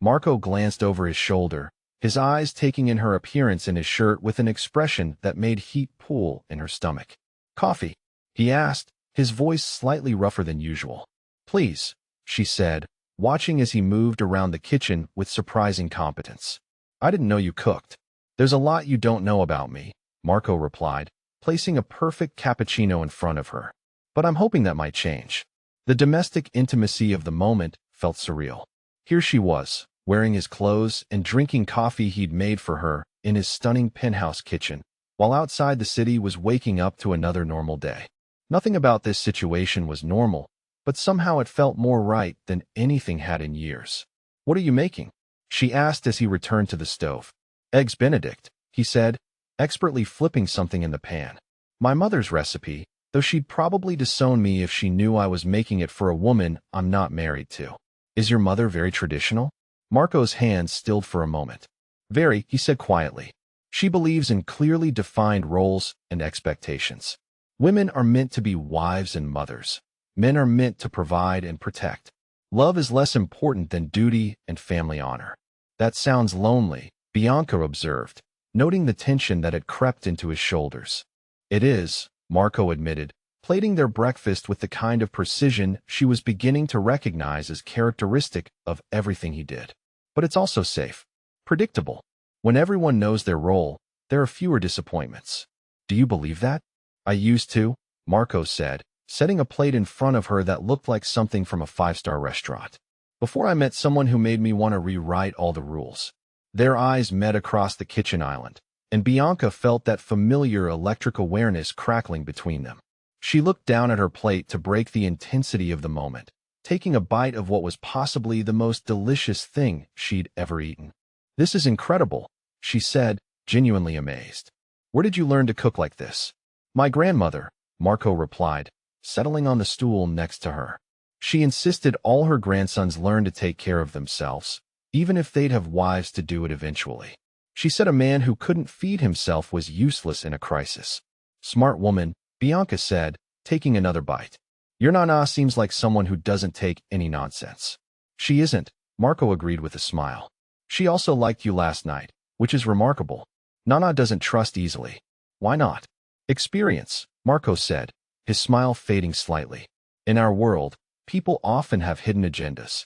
Marco glanced over his shoulder, his eyes taking in her appearance in his shirt with an expression that made heat pool in her stomach. "Coffee?" he asked, his voice slightly rougher than usual. "Please," she said, watching as he moved around the kitchen with surprising competence. "I didn't know you cooked." "There's a lot you don't know about me," Marco replied, placing a perfect cappuccino in front of her. "But I'm hoping that might change." The domestic intimacy of the moment felt surreal. Here she was, wearing his clothes and drinking coffee he'd made for her in his stunning penthouse kitchen, while outside the city was waking up to another normal day. Nothing about this situation was normal, but somehow it felt more right than anything had in years. "What are you making?" she asked as he returned to the stove. "Eggs Benedict," he said, expertly flipping something in the pan. "My mother's recipe, though she'd probably disown me if she knew I was making it for a woman I'm not married to." "Is your mother very traditional?" Marco's hands stilled for a moment. "Very," he said quietly. "She believes in clearly defined roles and expectations. Women are meant to be wives and mothers. Men are meant to provide and protect. Love is less important than duty and family honor." "That sounds lonely," Bianca observed, noting the tension that had crept into his shoulders. "It is," Marco admitted, plating their breakfast with the kind of precision she was beginning to recognize as characteristic of everything he did. "But it's also safe. Predictable. When everyone knows their role, there are fewer disappointments." "Do you believe that?" "I used to," Marco said, setting a plate in front of her that looked like something from a five-star restaurant. "Before I met someone who made me want to rewrite all the rules." Their eyes met across the kitchen island, and Bianca felt that familiar electric awareness crackling between them. She looked down at her plate to break the intensity of the moment, taking a bite of what was possibly the most delicious thing she'd ever eaten. "This is incredible," she said, genuinely amazed. "Where did you learn to cook like this?" "My grandmother," Marco replied, settling on the stool next to her. "She insisted all her grandsons learn to take care of themselves, even if they'd have wives to do it eventually." She said a man who couldn't feed himself was useless in a crisis. Smart woman, Bianca said, taking another bite. Your Nana seems like someone who doesn't take any nonsense. She isn't, Marco agreed with a smile. She also liked you last night, which is remarkable. Nana doesn't trust easily. Why not? Experience, Marco said, his smile fading slightly. In our world, people often have hidden agendas.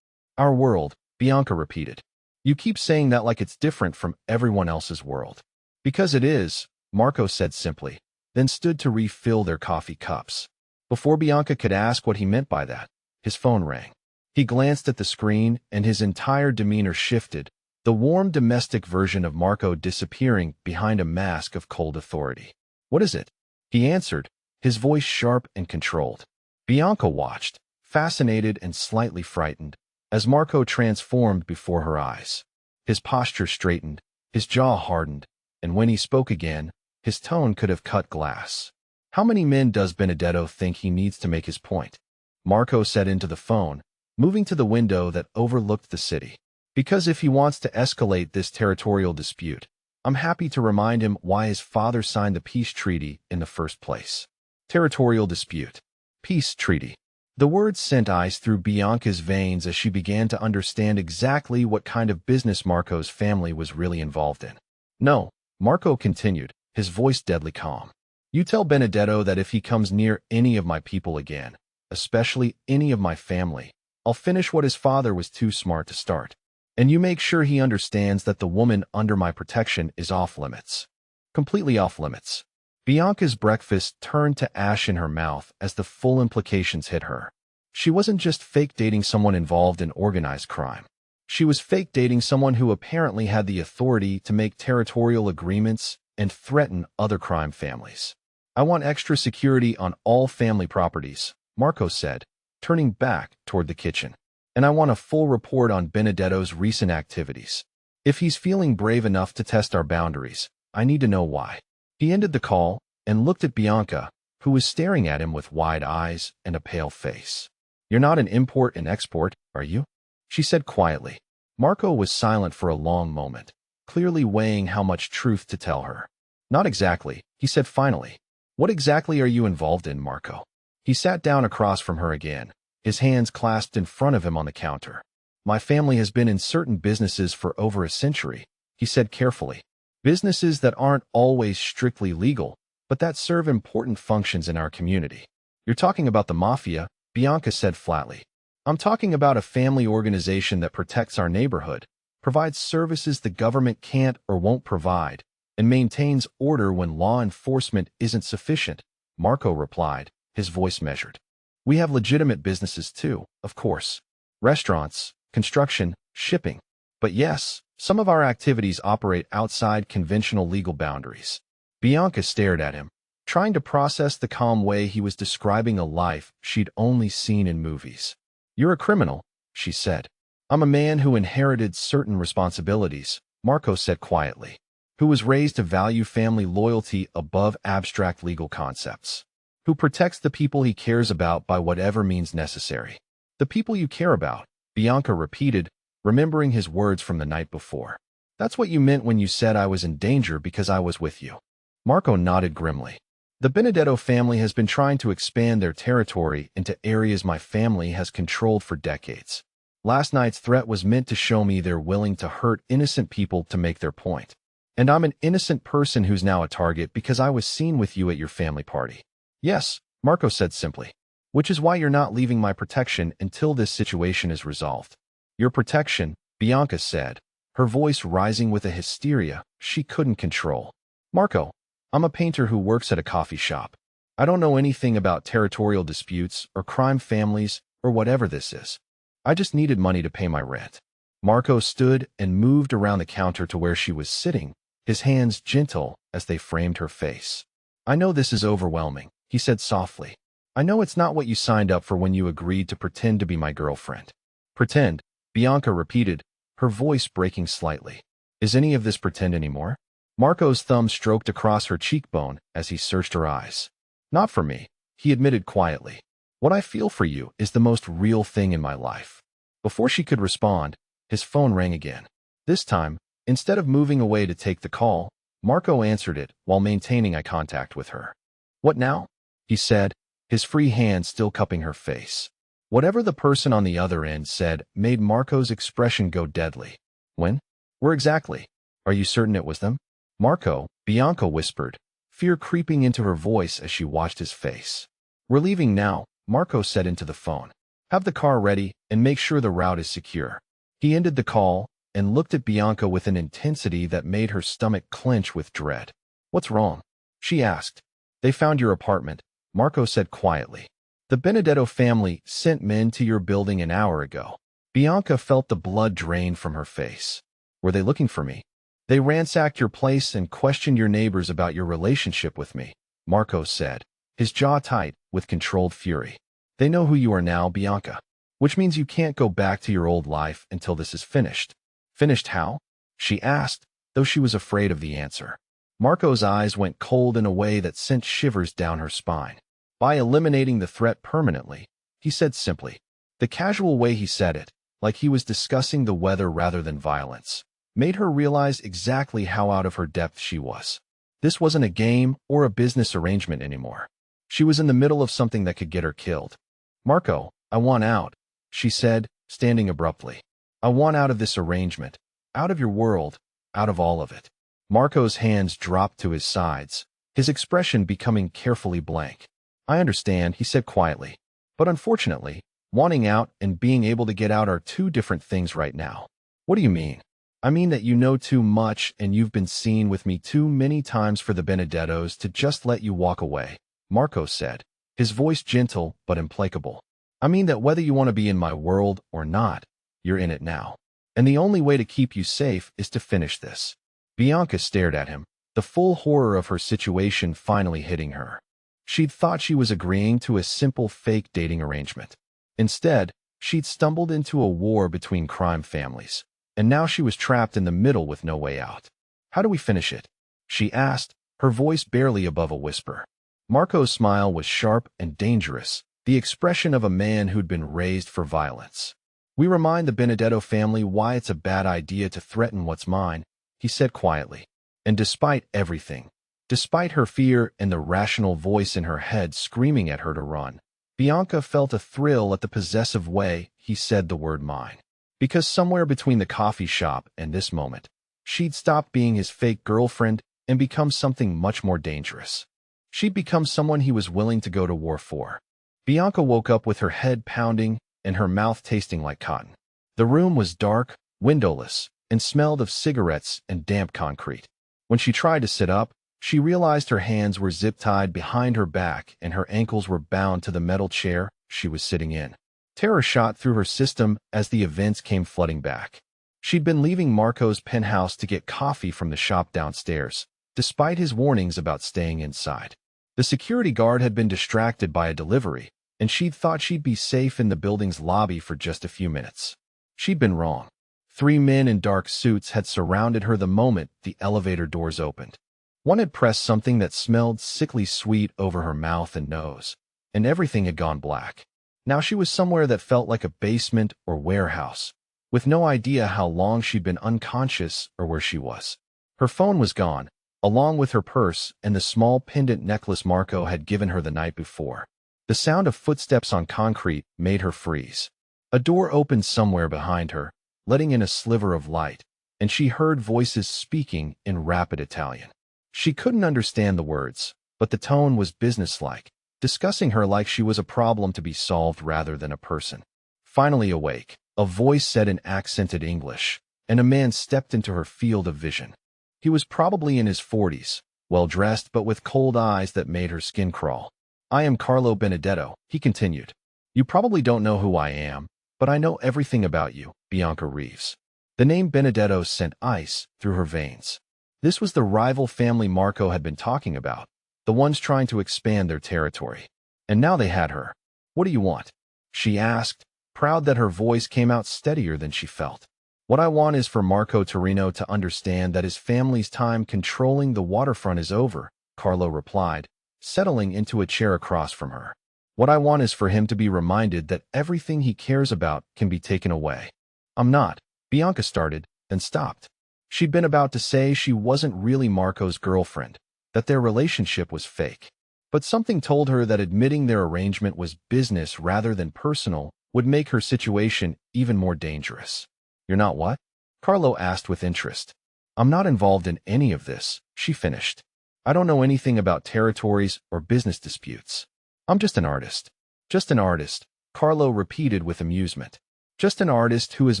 Our world, Bianca repeated. You keep saying that like it's different from everyone else's world. Because it is, Marco said simply, then stood to refill their coffee cups. Before Bianca could ask what he meant by that, his phone rang. He glanced at the screen and his entire demeanor shifted, the warm domestic version of Marco disappearing behind a mask of cold authority. What is it? He answered, his voice sharp and controlled. Bianca watched, fascinated and slightly frightened, as Marco transformed before her eyes. His posture straightened, his jaw hardened, and when he spoke again, his tone could have cut glass. How many men does Benedetto think he needs to make his point? Marco said into the phone, moving to the window that overlooked the city. Because if he wants to escalate this territorial dispute, I'm happy to remind him why his father signed the peace treaty in the first place. Territorial dispute. Peace treaty. The words sent ice through Bianca's veins as she began to understand exactly what kind of business Marco's family was really involved in. No, Marco continued, his voice deadly calm. You tell Benedetto that if he comes near any of my people again, especially any of my family, I'll finish what his father was too smart to start. And you make sure he understands that the woman under my protection is off limits. Completely off limits. Bianca's breakfast turned to ash in her mouth as the full implications hit her. She wasn't just fake dating someone involved in organized crime. She was fake dating someone who apparently had the authority to make territorial agreements and threaten other crime families. I want extra security on all family properties, Marco said, turning back toward the kitchen. And I want a full report on Benedetto's recent activities. If he's feeling brave enough to test our boundaries, I need to know why. He ended the call and looked at Bianca, who was staring at him with wide eyes and a pale face. You're not an import and export, are you? She said quietly. Marco was silent for a long moment, clearly weighing how much truth to tell her. Not exactly, he said finally. What exactly are you involved in, Marco? He sat down across from her again, his hands clasped in front of him on the counter. My family has been in certain businesses for over a century, he said carefully. Businesses that aren't always strictly legal, but that serve important functions in our community. You're talking about the Mafia, Bianca said flatly. I'm talking about a family organization that protects our neighborhood, provides services the government can't or won't provide, and maintains order when law enforcement isn't sufficient, Marco replied, his voice measured. We have legitimate businesses too, of course. Restaurants, construction, shipping. But yes, some of our activities operate outside conventional legal boundaries. Bianca stared at him, trying to process the calm way he was describing a life she'd only seen in movies. You're a criminal, she said. I'm a man who inherited certain responsibilities, Marco said quietly, who was raised to value family loyalty above abstract legal concepts, who protects the people he cares about by whatever means necessary. The people you care about, Bianca repeated, remembering his words from the night before. That's what you meant when you said I was in danger because I was with you. Marco nodded grimly. The Benedetto family has been trying to expand their territory into areas my family has controlled for decades. Last night's threat was meant to show me they're willing to hurt innocent people to make their point. And I'm an innocent person who's now a target because I was seen with you at your family party. Yes, Marco said simply. Which is why you're not leaving my protection until this situation is resolved. Your protection, Bianca said, her voice rising with a hysteria she couldn't control. Marco, I'm a painter who works at a coffee shop. I don't know anything about territorial disputes or crime families or whatever this is. I just needed money to pay my rent. Marco stood and moved around the counter to where she was sitting, his hands gentle as they framed her face. I know this is overwhelming, he said softly. I know it's not what you signed up for when you agreed to pretend to be my girlfriend. Pretend, Bianca repeated, her voice breaking slightly. Is any of this pretend anymore? Marco's thumb stroked across her cheekbone as he searched her eyes. Not for me, he admitted quietly. What I feel for you is the most real thing in my life. Before she could respond, his phone rang again. This time, Instead of moving away to take the call, Marco answered it while maintaining eye contact with her. "What now?" he said, his free hand still cupping her face. Whatever the person on the other end said made Marco's expression go deadly. "When? Where exactly? Are you certain it was them?" "Marco," Bianca whispered, fear creeping into her voice as she watched his face. "We're leaving now," Marco said into the phone. "Have the car ready and make sure the route is secure." He ended the call and looked at Bianca with an intensity that made her stomach clench with dread. "What's wrong?" she asked. "They found your apartment," Marco said quietly. "The Benedetto family sent men to your building an hour ago." Bianca felt the blood drain from her face. "Were they looking for me?" "They ransacked your place and questioned your neighbors about your relationship with me," Marco said, his jaw tight with controlled fury. "They know who you are now, Bianca. Which means you can't go back to your old life until this is finished." "Finished how?" she asked, though she was afraid of the answer. Marco's eyes went cold in a way that sent shivers down her spine. "By eliminating the threat permanently," he said simply. The casual way he said it, like he was discussing the weather rather than violence, made her realize exactly how out of her depth she was. This wasn't a game or a business arrangement anymore. She was in the middle of something that could get her killed. "Marco, I want out," she said, standing abruptly. "I want out of this arrangement, out of your world, out of all of it." Marco's hands dropped to his sides, his expression becoming carefully blank. "I understand," he said quietly. "But unfortunately, wanting out and being able to get out are two different things right now." "What do you mean?" "I mean that you know too much and you've been seen with me too many times for the Benedettos to just let you walk away," Marco said, his voice gentle but implacable. "I mean that whether you want to be in my world or not, you're in it now. And the only way to keep you safe is to finish this." Bianca stared at him, the full horror of her situation finally hitting her. She'd thought she was agreeing to a simple fake dating arrangement. Instead, she'd stumbled into a war between crime families, and now she was trapped in the middle with no way out. "How do we finish it?" she asked, her voice barely above a whisper. Marco's smile was sharp and dangerous, the expression of a man who'd been raised for violence. "We remind the Benedetto family why it's a bad idea to threaten what's mine," he said quietly. And despite everything, despite her fear and the rational voice in her head screaming at her to run, Bianca felt a thrill at the possessive way he said the word mine. Because somewhere between the coffee shop and this moment, she'd stopped being his fake girlfriend and become something much more dangerous. She'd become someone he was willing to go to war for. Bianca woke up with her head pounding and her mouth tasting like cotton. The room was dark, windowless, and smelled of cigarettes and damp concrete. When she tried to sit up, she realized her hands were zip-tied behind her back and her ankles were bound to the metal chair she was sitting in. Terror shot through her system as the events came flooding back. She'd been leaving Marco's penthouse to get coffee from the shop downstairs, despite his warnings about staying inside. The security guard had been distracted by a delivery, and she'd thought she'd be safe in the building's lobby for just a few minutes. She'd been wrong. 3 men in dark suits had surrounded her the moment the elevator doors opened. One had pressed something that smelled sickly sweet over her mouth and nose, and everything had gone black. Now she was somewhere that felt like a basement or warehouse, with no idea how long she'd been unconscious or where she was. Her phone was gone, along with her purse and the small pendant necklace Marco had given her the night before. The sound of footsteps on concrete made her freeze. A door opened somewhere behind her, letting in a sliver of light, and she heard voices speaking in rapid Italian. She couldn't understand the words, but the tone was businesslike, discussing her like she was a problem to be solved rather than a person. Finally awake, a voice said in accented English, and a man stepped into her field of vision. He was probably in his 40s, well-dressed but with cold eyes that made her skin crawl. "I am Carlo Benedetto," he continued. "You probably don't know who I am, but I know everything about you, Bianca Reeves." The name Benedetto sent ice through her veins. This was the rival family Marco had been talking about, the ones trying to expand their territory. And now they had her. "What do you want?" she asked, proud that her voice came out steadier than she felt. "What I want is for Marco Torino to understand that his family's time controlling the waterfront is over," Carlo replied, settling into a chair across from her. "What I want is for him to be reminded that everything he cares about can be taken away." "I'm not," Bianca started, then stopped. She'd been about to say she wasn't really Marco's girlfriend, that their relationship was fake. But something told her that admitting their arrangement was business rather than personal would make her situation even more dangerous. "You're not what?" Carlo asked with interest. "I'm not involved in any of this," she finished. "I don't know anything about territories or business disputes. I'm just an artist." "Just an artist," Carlo repeated with amusement. "Just an artist who has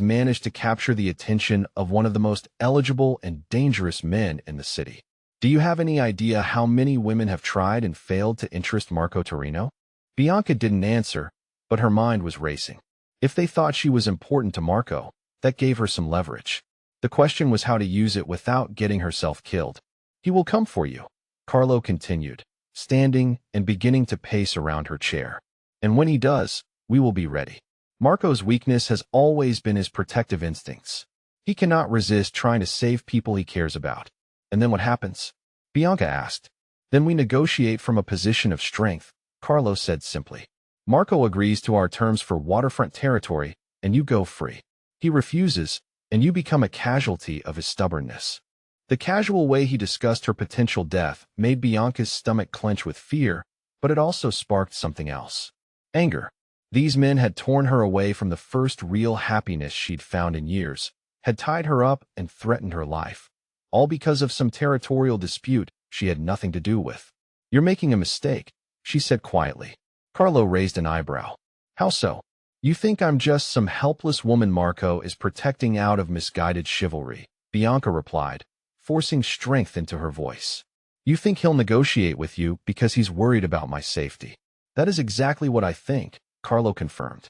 managed to capture the attention of one of the most eligible and dangerous men in the city. Do you have any idea how many women have tried and failed to interest Marco Torino?" Bianca didn't answer, but her mind was racing. If they thought she was important to Marco, that gave her some leverage. The question was how to use it without getting herself killed. "He will come for you," Carlo continued, standing and beginning to pace around her chair. "And when he does, we will be ready." Marco's weakness has always been his protective instincts. He cannot resist trying to save people he cares about. "And then what happens?" Bianca asked. "Then we negotiate from a position of strength," Carlo said simply. "Marco agrees to our terms for waterfront territory, and you go free. He refuses, and you become a casualty of his stubbornness." The casual way he discussed her potential death made Bianca's stomach clench with fear, but it also sparked something else. Anger. These men had torn her away from the first real happiness she'd found in years, had tied her up and threatened her life. All because of some territorial dispute she had nothing to do with. "You're making a mistake," she said quietly. Carlo raised an eyebrow. "How so?" "You think I'm just some helpless woman Marco is protecting out of misguided chivalry," Bianca replied, forcing strength into her voice. "You think he'll negotiate with you because he's worried about my safety." "That is exactly what I think," Carlo confirmed.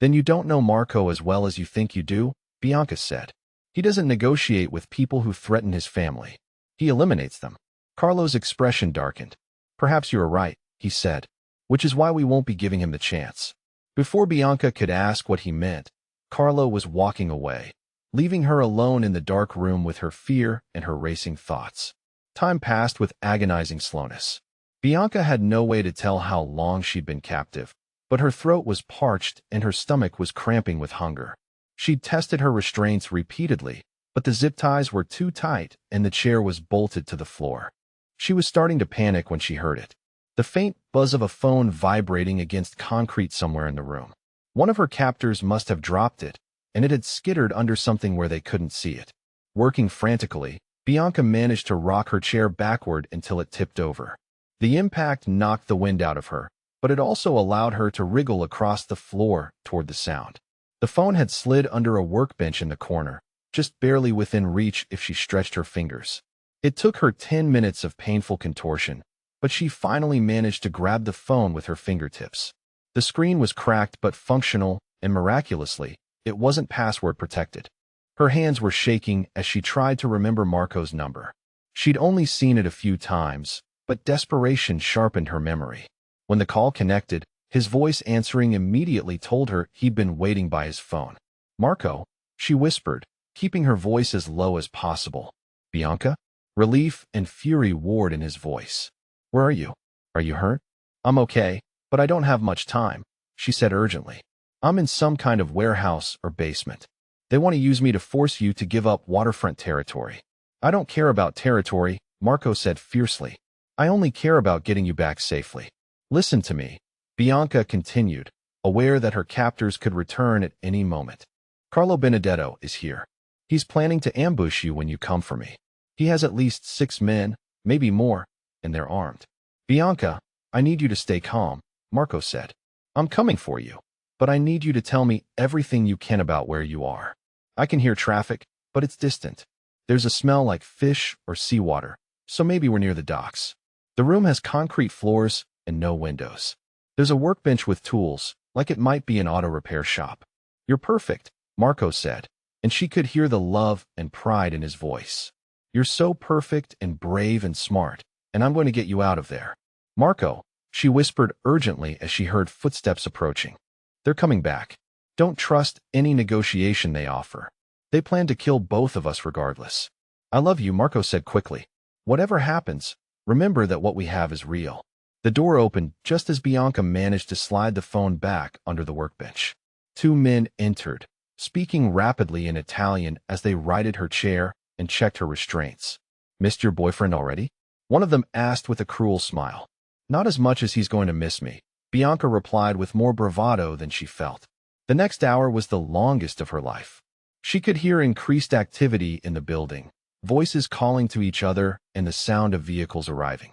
"Then you don't know Marco as well as you think you do," Bianca said. "He doesn't negotiate with people who threaten his family. He eliminates them." Carlo's expression darkened. "Perhaps you're right," he said, "which is why we won't be giving him the chance." Before Bianca could ask what he meant, Carlo was walking away, leaving her alone in the dark room with her fear and her racing thoughts. Time passed with agonizing slowness. Bianca had no way to tell how long she'd been captive, but her throat was parched and her stomach was cramping with hunger. She'd tested her restraints repeatedly, but the zip ties were too tight and the chair was bolted to the floor. She was starting to panic when she heard it. The faint buzz of a phone vibrating against concrete somewhere in the room. One of her captors must have dropped it, and it had skittered under something where they couldn't see it. Working frantically, Bianca managed to rock her chair backward until it tipped over. The impact knocked the wind out of her, but it also allowed her to wriggle across the floor toward the sound. The phone had slid under a workbench in the corner, just barely within reach if she stretched her fingers. It took her 10 minutes of painful contortion, but she finally managed to grab the phone with her fingertips. The screen was cracked but functional, and miraculously, it wasn't password protected. Her hands were shaking as she tried to remember Marco's number. She'd only seen it a few times, but desperation sharpened her memory. When the call connected, his voice answering immediately told her he'd been waiting by his phone. "Marco," she whispered, keeping her voice as low as possible. "Bianca?" Relief and fury warred in his voice. "Where are you? Are you hurt?" "I'm okay, but I don't have much time," she said urgently. "I'm in some kind of warehouse or basement. They want to use me to force you to give up waterfront territory." "I don't care about territory," Marco said fiercely. "I only care about getting you back safely." "Listen to me," Bianca continued, aware that her captors could return at any moment. "Carlo Benedetto is here. He's planning to ambush you when you come for me. He has at least 6 men, maybe more, and they're armed." "Bianca, I need you to stay calm," Marco said. "I'm coming for you, but I need you to tell me everything you can about where you are. I can hear traffic, but it's distant. There's a smell like fish or seawater, so maybe we're near the docks. The room has concrete floors and no windows. There's a workbench with tools, like it might be an auto repair shop." "You're perfect," Marco said, and she could hear the love and pride in his voice. "You're so perfect and brave and smart, and I'm going to get you out of there." "Marco," she whispered urgently as she heard footsteps approaching. "They're coming back. Don't trust any negotiation they offer. They plan to kill both of us regardless." "I love you," Marco said quickly. "Whatever happens, remember that what we have is real." The door opened just as Bianca managed to slide the phone back under the workbench. 2 men entered, speaking rapidly in Italian as they righted her chair and checked her restraints. "Missed your boyfriend already?" one of them asked with a cruel smile. "Not as much as he's going to miss me," Bianca replied with more bravado than she felt. The next hour was the longest of her life. She could hear increased activity in the building, voices calling to each other and the sound of vehicles arriving.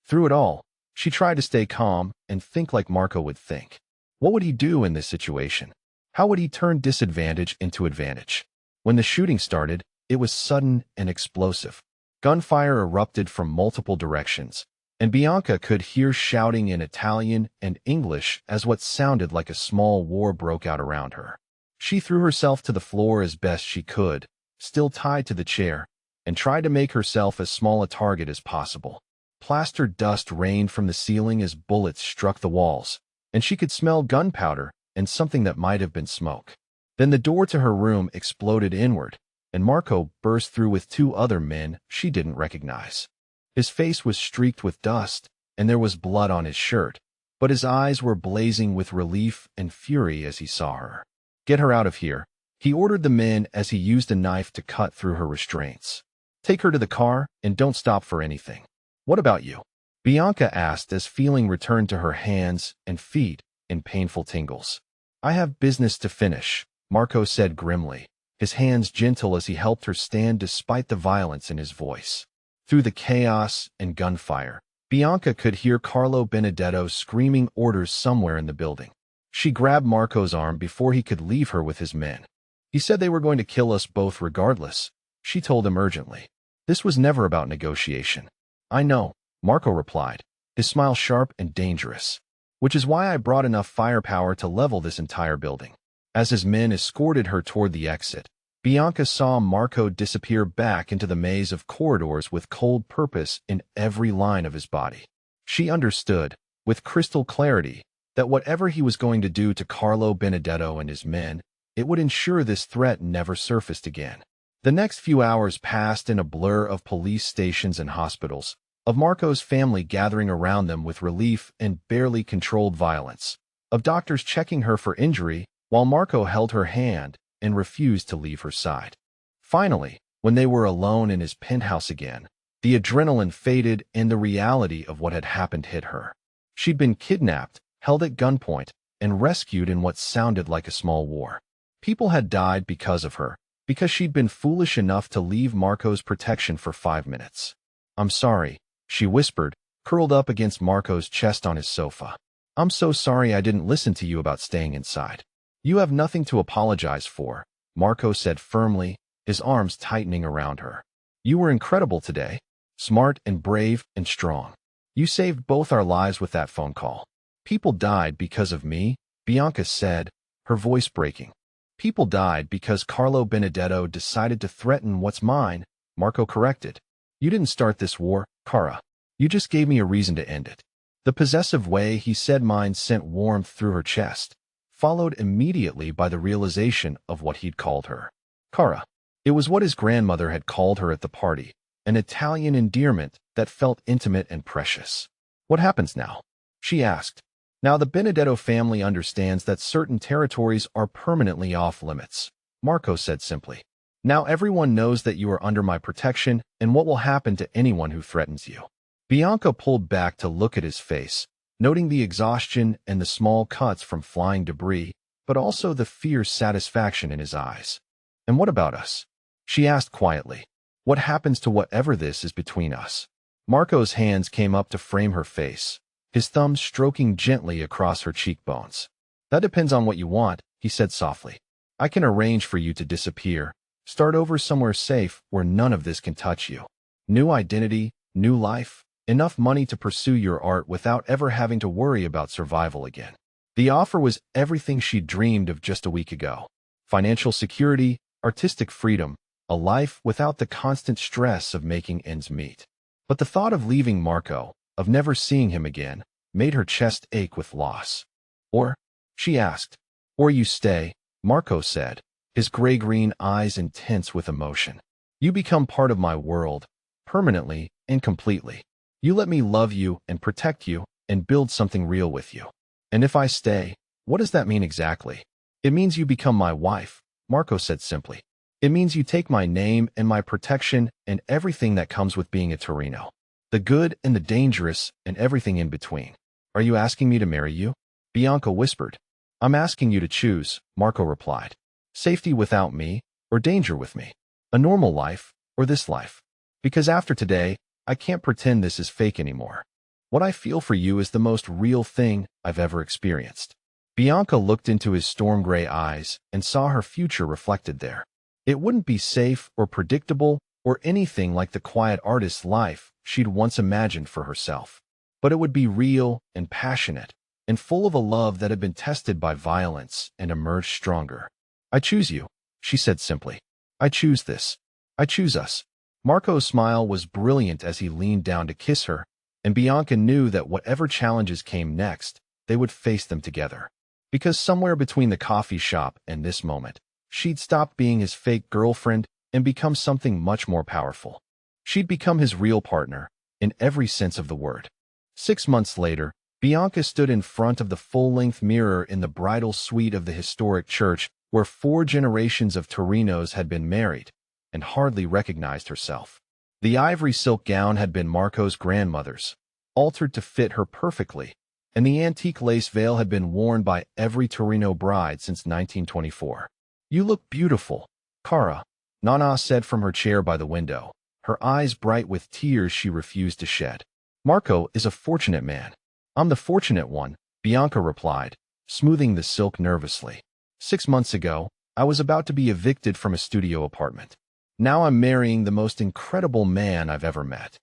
Through it all, she tried to stay calm and think like Marco would think. What would he do in this situation? How would he turn disadvantage into advantage? When the shooting started, it was sudden and explosive. Gunfire erupted from multiple directions, and Bianca could hear shouting in Italian and English as what sounded like a small war broke out around her. She threw herself to the floor as best she could, still tied to the chair, and tried to make herself as small a target as possible. Plaster dust rained from the ceiling as bullets struck the walls, and she could smell gunpowder and something that might have been smoke. Then the door to her room exploded inward, and Marco burst through with two other men she didn't recognize. His face was streaked with dust, and there was blood on his shirt, but his eyes were blazing with relief and fury as he saw her. "Get her out of here," he ordered the men as he used a knife to cut through her restraints. "Take her to the car and don't stop for anything." "What about you?" Bianca asked as feeling returned to her hands and feet in painful tingles. "I have business to finish," Marco said grimly, his hands gentle as he helped her stand despite the violence in his voice. Through the chaos and gunfire, Bianca could hear Carlo Benedetto screaming orders somewhere in the building. She grabbed Marco's arm before he could leave her with his men. "He said they were going to kill us both regardless," she told him urgently. "This was never about negotiation." "I know," Marco replied, his smile sharp and dangerous. "Which is why I brought enough firepower to level this entire building." As his men escorted her toward the exit, Bianca saw Marco disappear back into the maze of corridors with cold purpose in every line of his body. She understood, with crystal clarity, that whatever he was going to do to Carlo Benedetto and his men, it would ensure this threat never surfaced again. The next few hours passed in a blur of police stations and hospitals, of Marco's family gathering around them with relief and barely controlled violence, of doctors checking her for injury while Marco held her hand and refused to leave her side. Finally, when they were alone in his penthouse again, the adrenaline faded and the reality of what had happened hit her. She'd been kidnapped, held at gunpoint, and rescued in what sounded like a small war. People had died because of her, because she'd been foolish enough to leave Marco's protection for 5 minutes. "I'm sorry," she whispered, curled up against Marco's chest on his sofa. "I'm so sorry I didn't listen to you about staying inside." "You have nothing to apologize for," Marco said firmly, his arms tightening around her. "You were incredible today, smart and brave and strong. You saved both our lives with that phone call." "People died because of me," Bianca said, her voice breaking. "People died because Carlo Benedetto decided to threaten what's mine," Marco corrected. "You didn't start this war, Cara. You just gave me a reason to end it." The possessive way he said mine sent warmth through her chest, followed immediately by the realization of what he'd called her. Cara. It was what his grandmother had called her at the party, an Italian endearment that felt intimate and precious. "What happens now?" she asked. "Now the Benedetto family understands that certain territories are permanently off limits," Marco said simply. "Now everyone knows that you are under my protection and what will happen to anyone who threatens you." Bianca pulled back to look at his face, noting the exhaustion and the small cuts from flying debris, but also the fierce satisfaction in his eyes. "And what about us?" she asked quietly. "What happens to whatever this is between us?" Marco's hands came up to frame her face, his thumbs stroking gently across her cheekbones. "That depends on what you want," he said softly. "I can arrange for you to disappear, start over somewhere safe where none of this can touch you. New identity, new life, enough money to pursue your art without ever having to worry about survival again." The offer was everything she'd dreamed of just a week ago. Financial security, artistic freedom, a life without the constant stress of making ends meet. But the thought of leaving Marco, of never seeing him again, made her chest ache with loss. "Or?" she asked. "Or you stay," Marco said, his gray-green eyes intense with emotion. "You become part of my world, permanently and completely. You let me love you and protect you and build something real with you." "And if I stay, what does that mean exactly?" "It means you become my wife," Marco said simply. It means you take my name and my protection and everything that comes with being a Torino. The good and the dangerous and everything in between. Are you asking me to marry you? Bianca whispered. I'm asking you to choose, Marco replied. Safety without me, or danger with me? A normal life, or this life? Because after today, I can't pretend this is fake anymore. What I feel for you is the most real thing I've ever experienced. Bianca looked into his storm gray eyes and saw her future reflected there. It wouldn't be safe or predictable or anything like the quiet artist's life she'd once imagined for herself. But it would be real and passionate and full of a love that had been tested by violence and emerged stronger. I choose you, she said simply. I choose this. I choose us. Marco's smile was brilliant as he leaned down to kiss her, and Bianca knew that whatever challenges came next, they would face them together. Because somewhere between the coffee shop and this moment, she'd stopped being his fake girlfriend and become something much more powerful. She'd become his real partner, in every sense of the word. 6 months later, Bianca stood in front of the full-length mirror in the bridal suite of the historic church where 4 generations of Torinos had been married, and hardly recognized herself. The ivory silk gown had been Marco's grandmother's, altered to fit her perfectly, and the antique lace veil had been worn by every Torino bride since 1924. You look beautiful, Cara, Nana said from her chair by the window, her eyes bright with tears she refused to shed. Marco is a fortunate man. I'm the fortunate one, Bianca replied, smoothing the silk nervously. 6 months ago, I was about to be evicted from a studio apartment. Now I'm marrying the most incredible man I've ever met.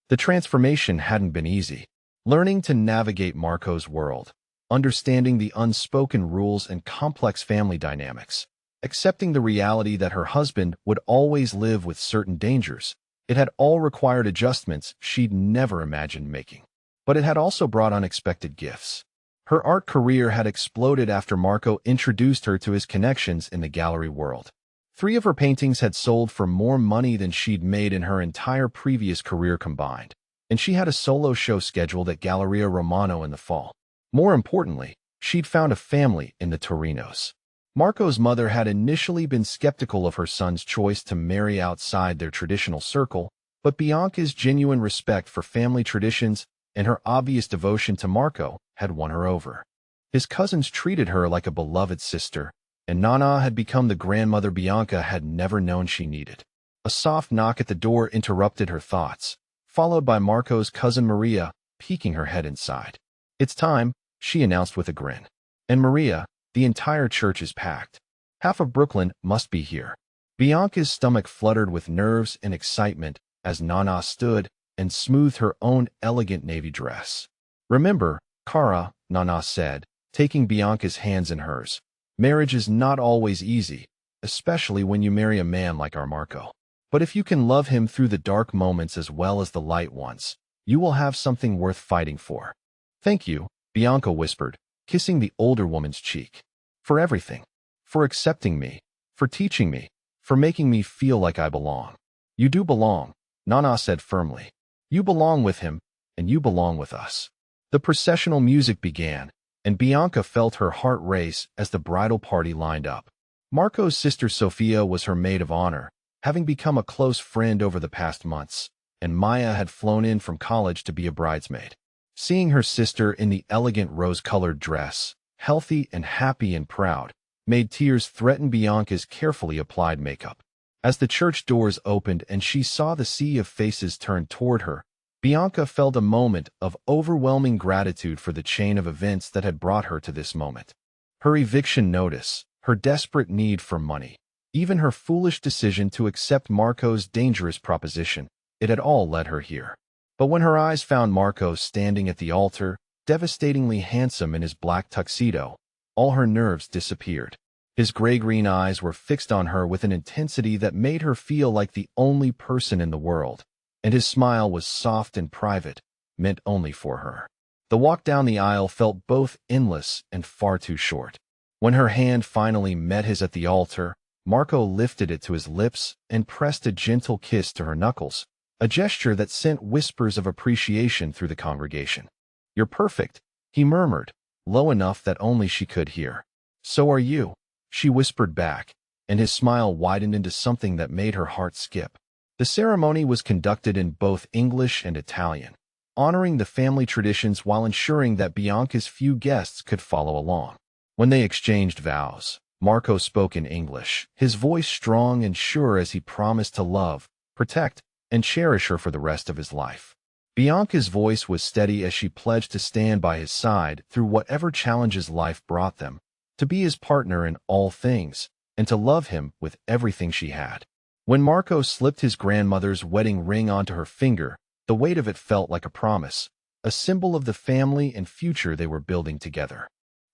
The transformation hadn't been easy. Learning to navigate Marco's world, understanding the unspoken rules and complex family dynamics, accepting the reality that her husband would always live with certain dangers, it had all required adjustments she'd never imagined making. But it had also brought unexpected gifts. Her art career had exploded after Marco introduced her to his connections in the gallery world. 3 of her paintings had sold for more money than she'd made in her entire previous career combined, and she had a solo show scheduled at Galleria Romano in the fall. More importantly, she'd found a family in the Torinos. Marco's mother had initially been skeptical of her son's choice to marry outside their traditional circle, but Bianca's genuine respect for family traditions and her obvious devotion to Marco had won her over. His cousins treated her like a beloved sister, and Nana had become the grandmother Bianca had never known she needed. A soft knock at the door interrupted her thoughts, followed by Marco's cousin Maria, peeking her head inside. It's time, she announced with a grin. And Maria, the entire church is packed. Half of Brooklyn must be here. Bianca's stomach fluttered with nerves and excitement as Nana stood and smoothed her own elegant navy dress. Remember, Cara, Nana said, taking Bianca's hands in hers. Marriage is not always easy, especially when you marry a man like our Marco. But if you can love him through the dark moments as well as the light ones, you will have something worth fighting for. Thank you, Bianca whispered, kissing the older woman's cheek. For everything. For accepting me. For teaching me. For making me feel like I belong. You do belong, Nana said firmly. You belong with him, and you belong with us. The processional music began, and Bianca felt her heart race as the bridal party lined up. Marco's sister Sophia was her maid of honor, having become a close friend over the past months, and Maya had flown in from college to be a bridesmaid. Seeing her sister in the elegant rose-colored dress, healthy and happy and proud, made tears threaten Bianca's carefully applied makeup. As the church doors opened and she saw the sea of faces turn toward her, Bianca felt a moment of overwhelming gratitude for the chain of events that had brought her to this moment. Her eviction notice, her desperate need for money, even her foolish decision to accept Marco's dangerous proposition, it had all led her here. But when her eyes found Marco standing at the altar, devastatingly handsome in his black tuxedo, all her nerves disappeared. His gray-green eyes were fixed on her with an intensity that made her feel like the only person in the world, and his smile was soft and private, meant only for her. The walk down the aisle felt both endless and far too short. When her hand finally met his at the altar, Marco lifted it to his lips and pressed a gentle kiss to her knuckles, a gesture that sent whispers of appreciation through the congregation. You're perfect, he murmured, low enough that only she could hear. So are you, she whispered back, and his smile widened into something that made her heart skip. The ceremony was conducted in both English and Italian, honoring the family traditions while ensuring that Bianca's few guests could follow along. When they exchanged vows, Marco spoke in English, his voice strong and sure as he promised to love, protect, and cherish her for the rest of his life. Bianca's voice was steady as she pledged to stand by his side through whatever challenges life brought them, to be his partner in all things, and to love him with everything she had. When Marco slipped his grandmother's wedding ring onto her finger, the weight of it felt like a promise, a symbol of the family and future they were building together.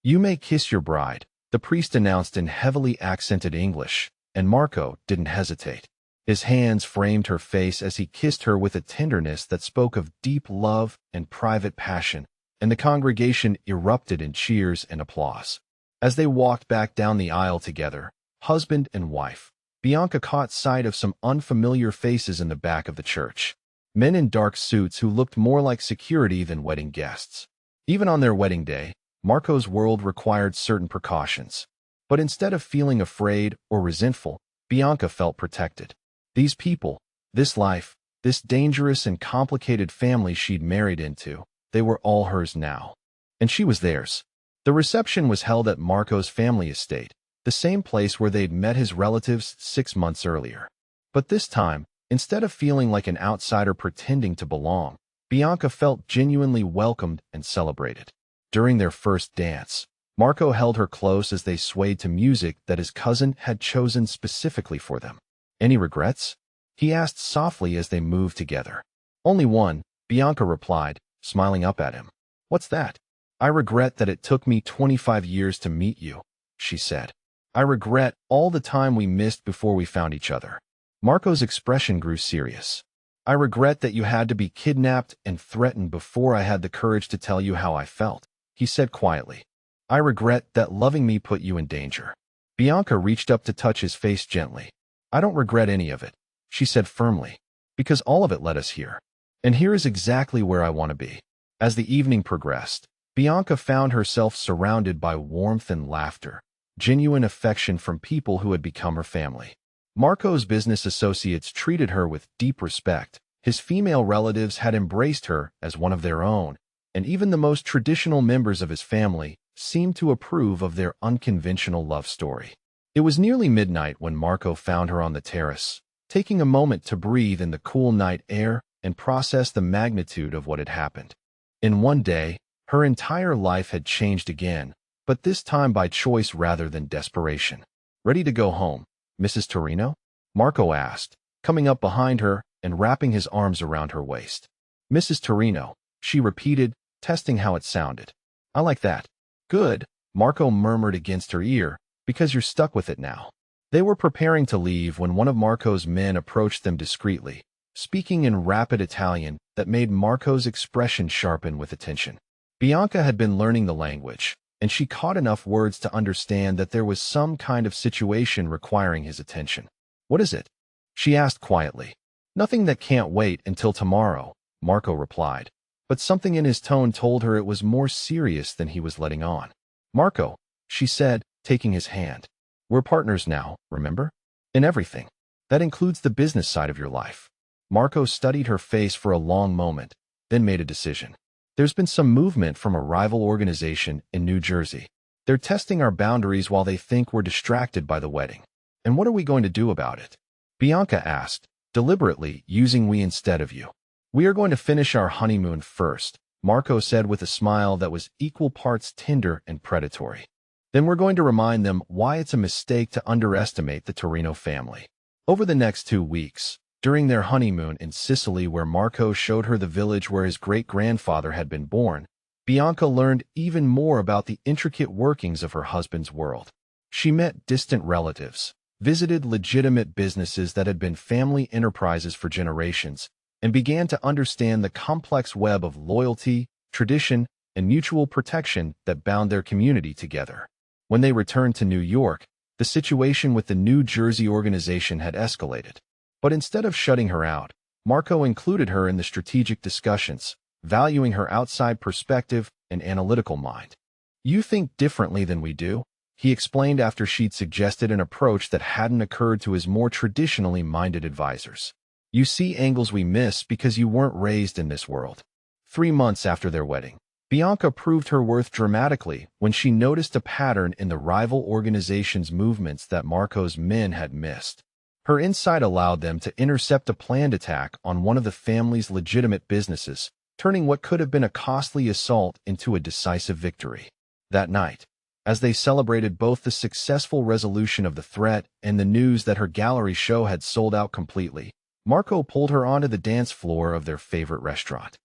"You may kiss your bride," the priest announced in heavily accented English, and Marco didn't hesitate. His hands framed her face as he kissed her with a tenderness that spoke of deep love and private passion, and the congregation erupted in cheers and applause. As they walked back down the aisle together, husband and wife, Bianca caught sight of some unfamiliar faces in the back of the church. Men in dark suits who looked more like security than wedding guests. Even on their wedding day, Marco's world required certain precautions. But instead of feeling afraid or resentful, Bianca felt protected. These people, this life, this dangerous and complicated family she'd married into, they were all hers now. And she was theirs. The reception was held at Marco's family estate, the same place where they'd met his relatives 6 months earlier. But this time, instead of feeling like an outsider pretending to belong, Bianca felt genuinely welcomed and celebrated. During their first dance, Marco held her close as they swayed to music that his cousin had chosen specifically for them. "Any regrets?" he asked softly as they moved together. "Only one," Bianca replied, smiling up at him. "What's that?" "I regret that it took me 25 years to meet you," she said. "I regret all the time we missed before we found each other." Marco's expression grew serious. "I regret that you had to be kidnapped and threatened before I had the courage to tell you how I felt," he said quietly. "I regret that loving me put you in danger." Bianca reached up to touch his face gently. "I don't regret any of it," she said firmly, "because all of it led us here. And here is exactly where I want to be." As the evening progressed, Bianca found herself surrounded by warmth and laughter, genuine affection from people who had become her family. Marco's business associates treated her with deep respect. His female relatives had embraced her as one of their own, and even the most traditional members of his family seemed to approve of their unconventional love story. It was nearly midnight when Marco found her on the terrace, taking a moment to breathe in the cool night air and process the magnitude of what had happened. In one day, her entire life had changed again, but this time by choice rather than desperation. "Ready to go home, Mrs. Torino?" Marco asked, coming up behind her and wrapping his arms around her waist. "Mrs. Torino," she repeated, testing how it sounded. "I like that." "Good," Marco murmured against her ear, "because you're stuck with it now." They were preparing to leave when one of Marco's men approached them discreetly, speaking in rapid Italian that made Marco's expression sharpen with attention. Bianca had been learning the language, and she caught enough words to understand that there was some kind of situation requiring his attention. "What is it?" she asked quietly. "Nothing that can't wait until tomorrow," Marco replied, but something in his tone told her it was more serious than he was letting on. "Marco," she said, taking his hand. "We're partners now, remember? In everything. That includes the business side of your life." Marco studied her face for a long moment, then made a decision. "There's been some movement from a rival organization in New Jersey. They're testing our boundaries while they think we're distracted by the wedding. And what are we going to do about it?" Bianca asked, deliberately using "we" instead of "you." "We are going to finish our honeymoon first," Marco said with a smile that was equal parts tender and predatory. "Then we're going to remind them why it's a mistake to underestimate the Torino family." Over the next 2 weeks, during their honeymoon in Sicily where Marco showed her the village where his great-grandfather had been born, Bianca learned even more about the intricate workings of her husband's world. She met distant relatives, visited legitimate businesses that had been family enterprises for generations, and began to understand the complex web of loyalty, tradition, and mutual protection that bound their community together. When they returned to New York, the situation with the New Jersey organization had escalated. But instead of shutting her out, Marco included her in the strategic discussions, valuing her outside perspective and analytical mind. "You think differently than we do," he explained after she'd suggested an approach that hadn't occurred to his more traditionally minded advisors. You see angles we miss because you weren't raised in this world. 3 months after their wedding, Bianca proved her worth dramatically when she noticed a pattern in the rival organization's movements that Marco's men had missed. Her insight allowed them to intercept a planned attack on one of the family's legitimate businesses, turning what could have been a costly assault into a decisive victory. That night, as they celebrated both the successful resolution of the threat and the news that her gallery show had sold out completely, Marco pulled her onto the dance floor of their favorite restaurant.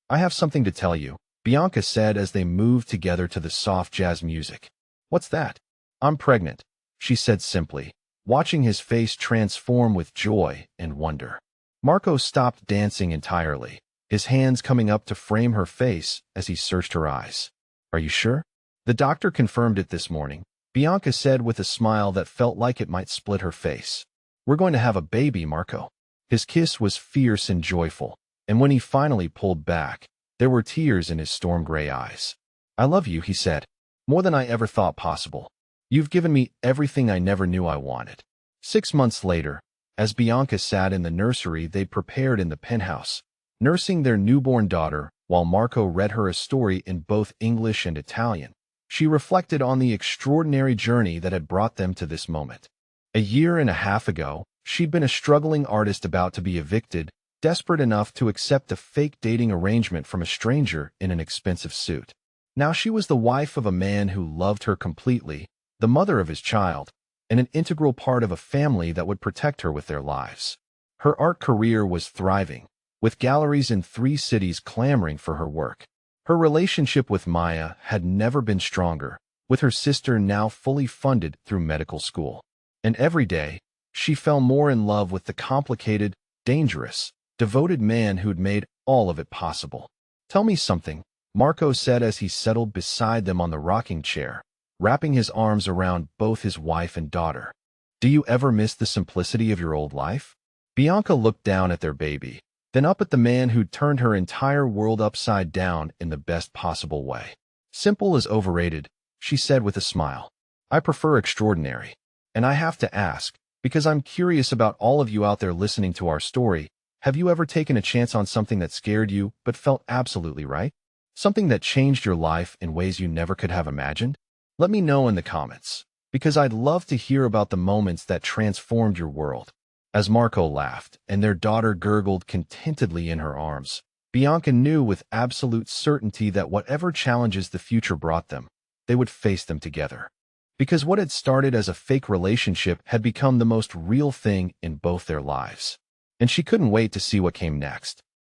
I have something to tell you, Bianca said as they moved together to the soft jazz music. What's that? I'm pregnant, she said simply, watching his face transform with joy and wonder. Marco stopped dancing entirely, his hands coming up to frame her face as he searched her eyes. Are you sure? The doctor confirmed it this morning, Bianca said with a smile that felt like it might split her face. We're going to have a baby, Marco. His kiss was fierce and joyful, and when he finally pulled back, there were tears in his storm-gray eyes. I love you, he said, more than I ever thought possible. You've given me everything I never knew I wanted. 6 months later, as Bianca sat in the nursery they'd prepared in the penthouse, nursing their newborn daughter while Marco read her a story in both English and Italian, she reflected on the extraordinary journey that had brought them to this moment. A year and a half ago, she'd been a struggling artist about to be evicted, desperate enough to accept a fake dating arrangement from a stranger in an expensive suit. Now she was the wife of a man who loved her completely, the mother of his child, and an integral part of a family that would protect her with their lives. Her art career was thriving, with galleries in 3 cities clamoring for her work. Her relationship with Maya had never been stronger, with her sister now fully funded through medical school. And every day, she fell more in love with the complicated, dangerous, devoted man who'd made all of it possible. Tell me something, Marco said as he settled beside them on the rocking chair, wrapping his arms around both his wife and daughter. Do you ever miss the simplicity of your old life? Bianca looked down at their baby, then up at the man who'd turned her entire world upside down in the best possible way. Simple is overrated, she said with a smile. I prefer extraordinary. And I have to ask, because I'm curious about all of you out there listening to our story, have you ever taken a chance on something that scared you but felt absolutely right? Something that changed your life in ways you never could have imagined? Let me know in the comments, because I'd love to hear about the moments that transformed your world. As Marco laughed and their daughter gurgled contentedly in her arms, Bianca knew with absolute certainty that whatever challenges the future brought them, they would face them together. Because what had started as a fake relationship had become the most real thing in both their lives. And she couldn't wait to see what came next.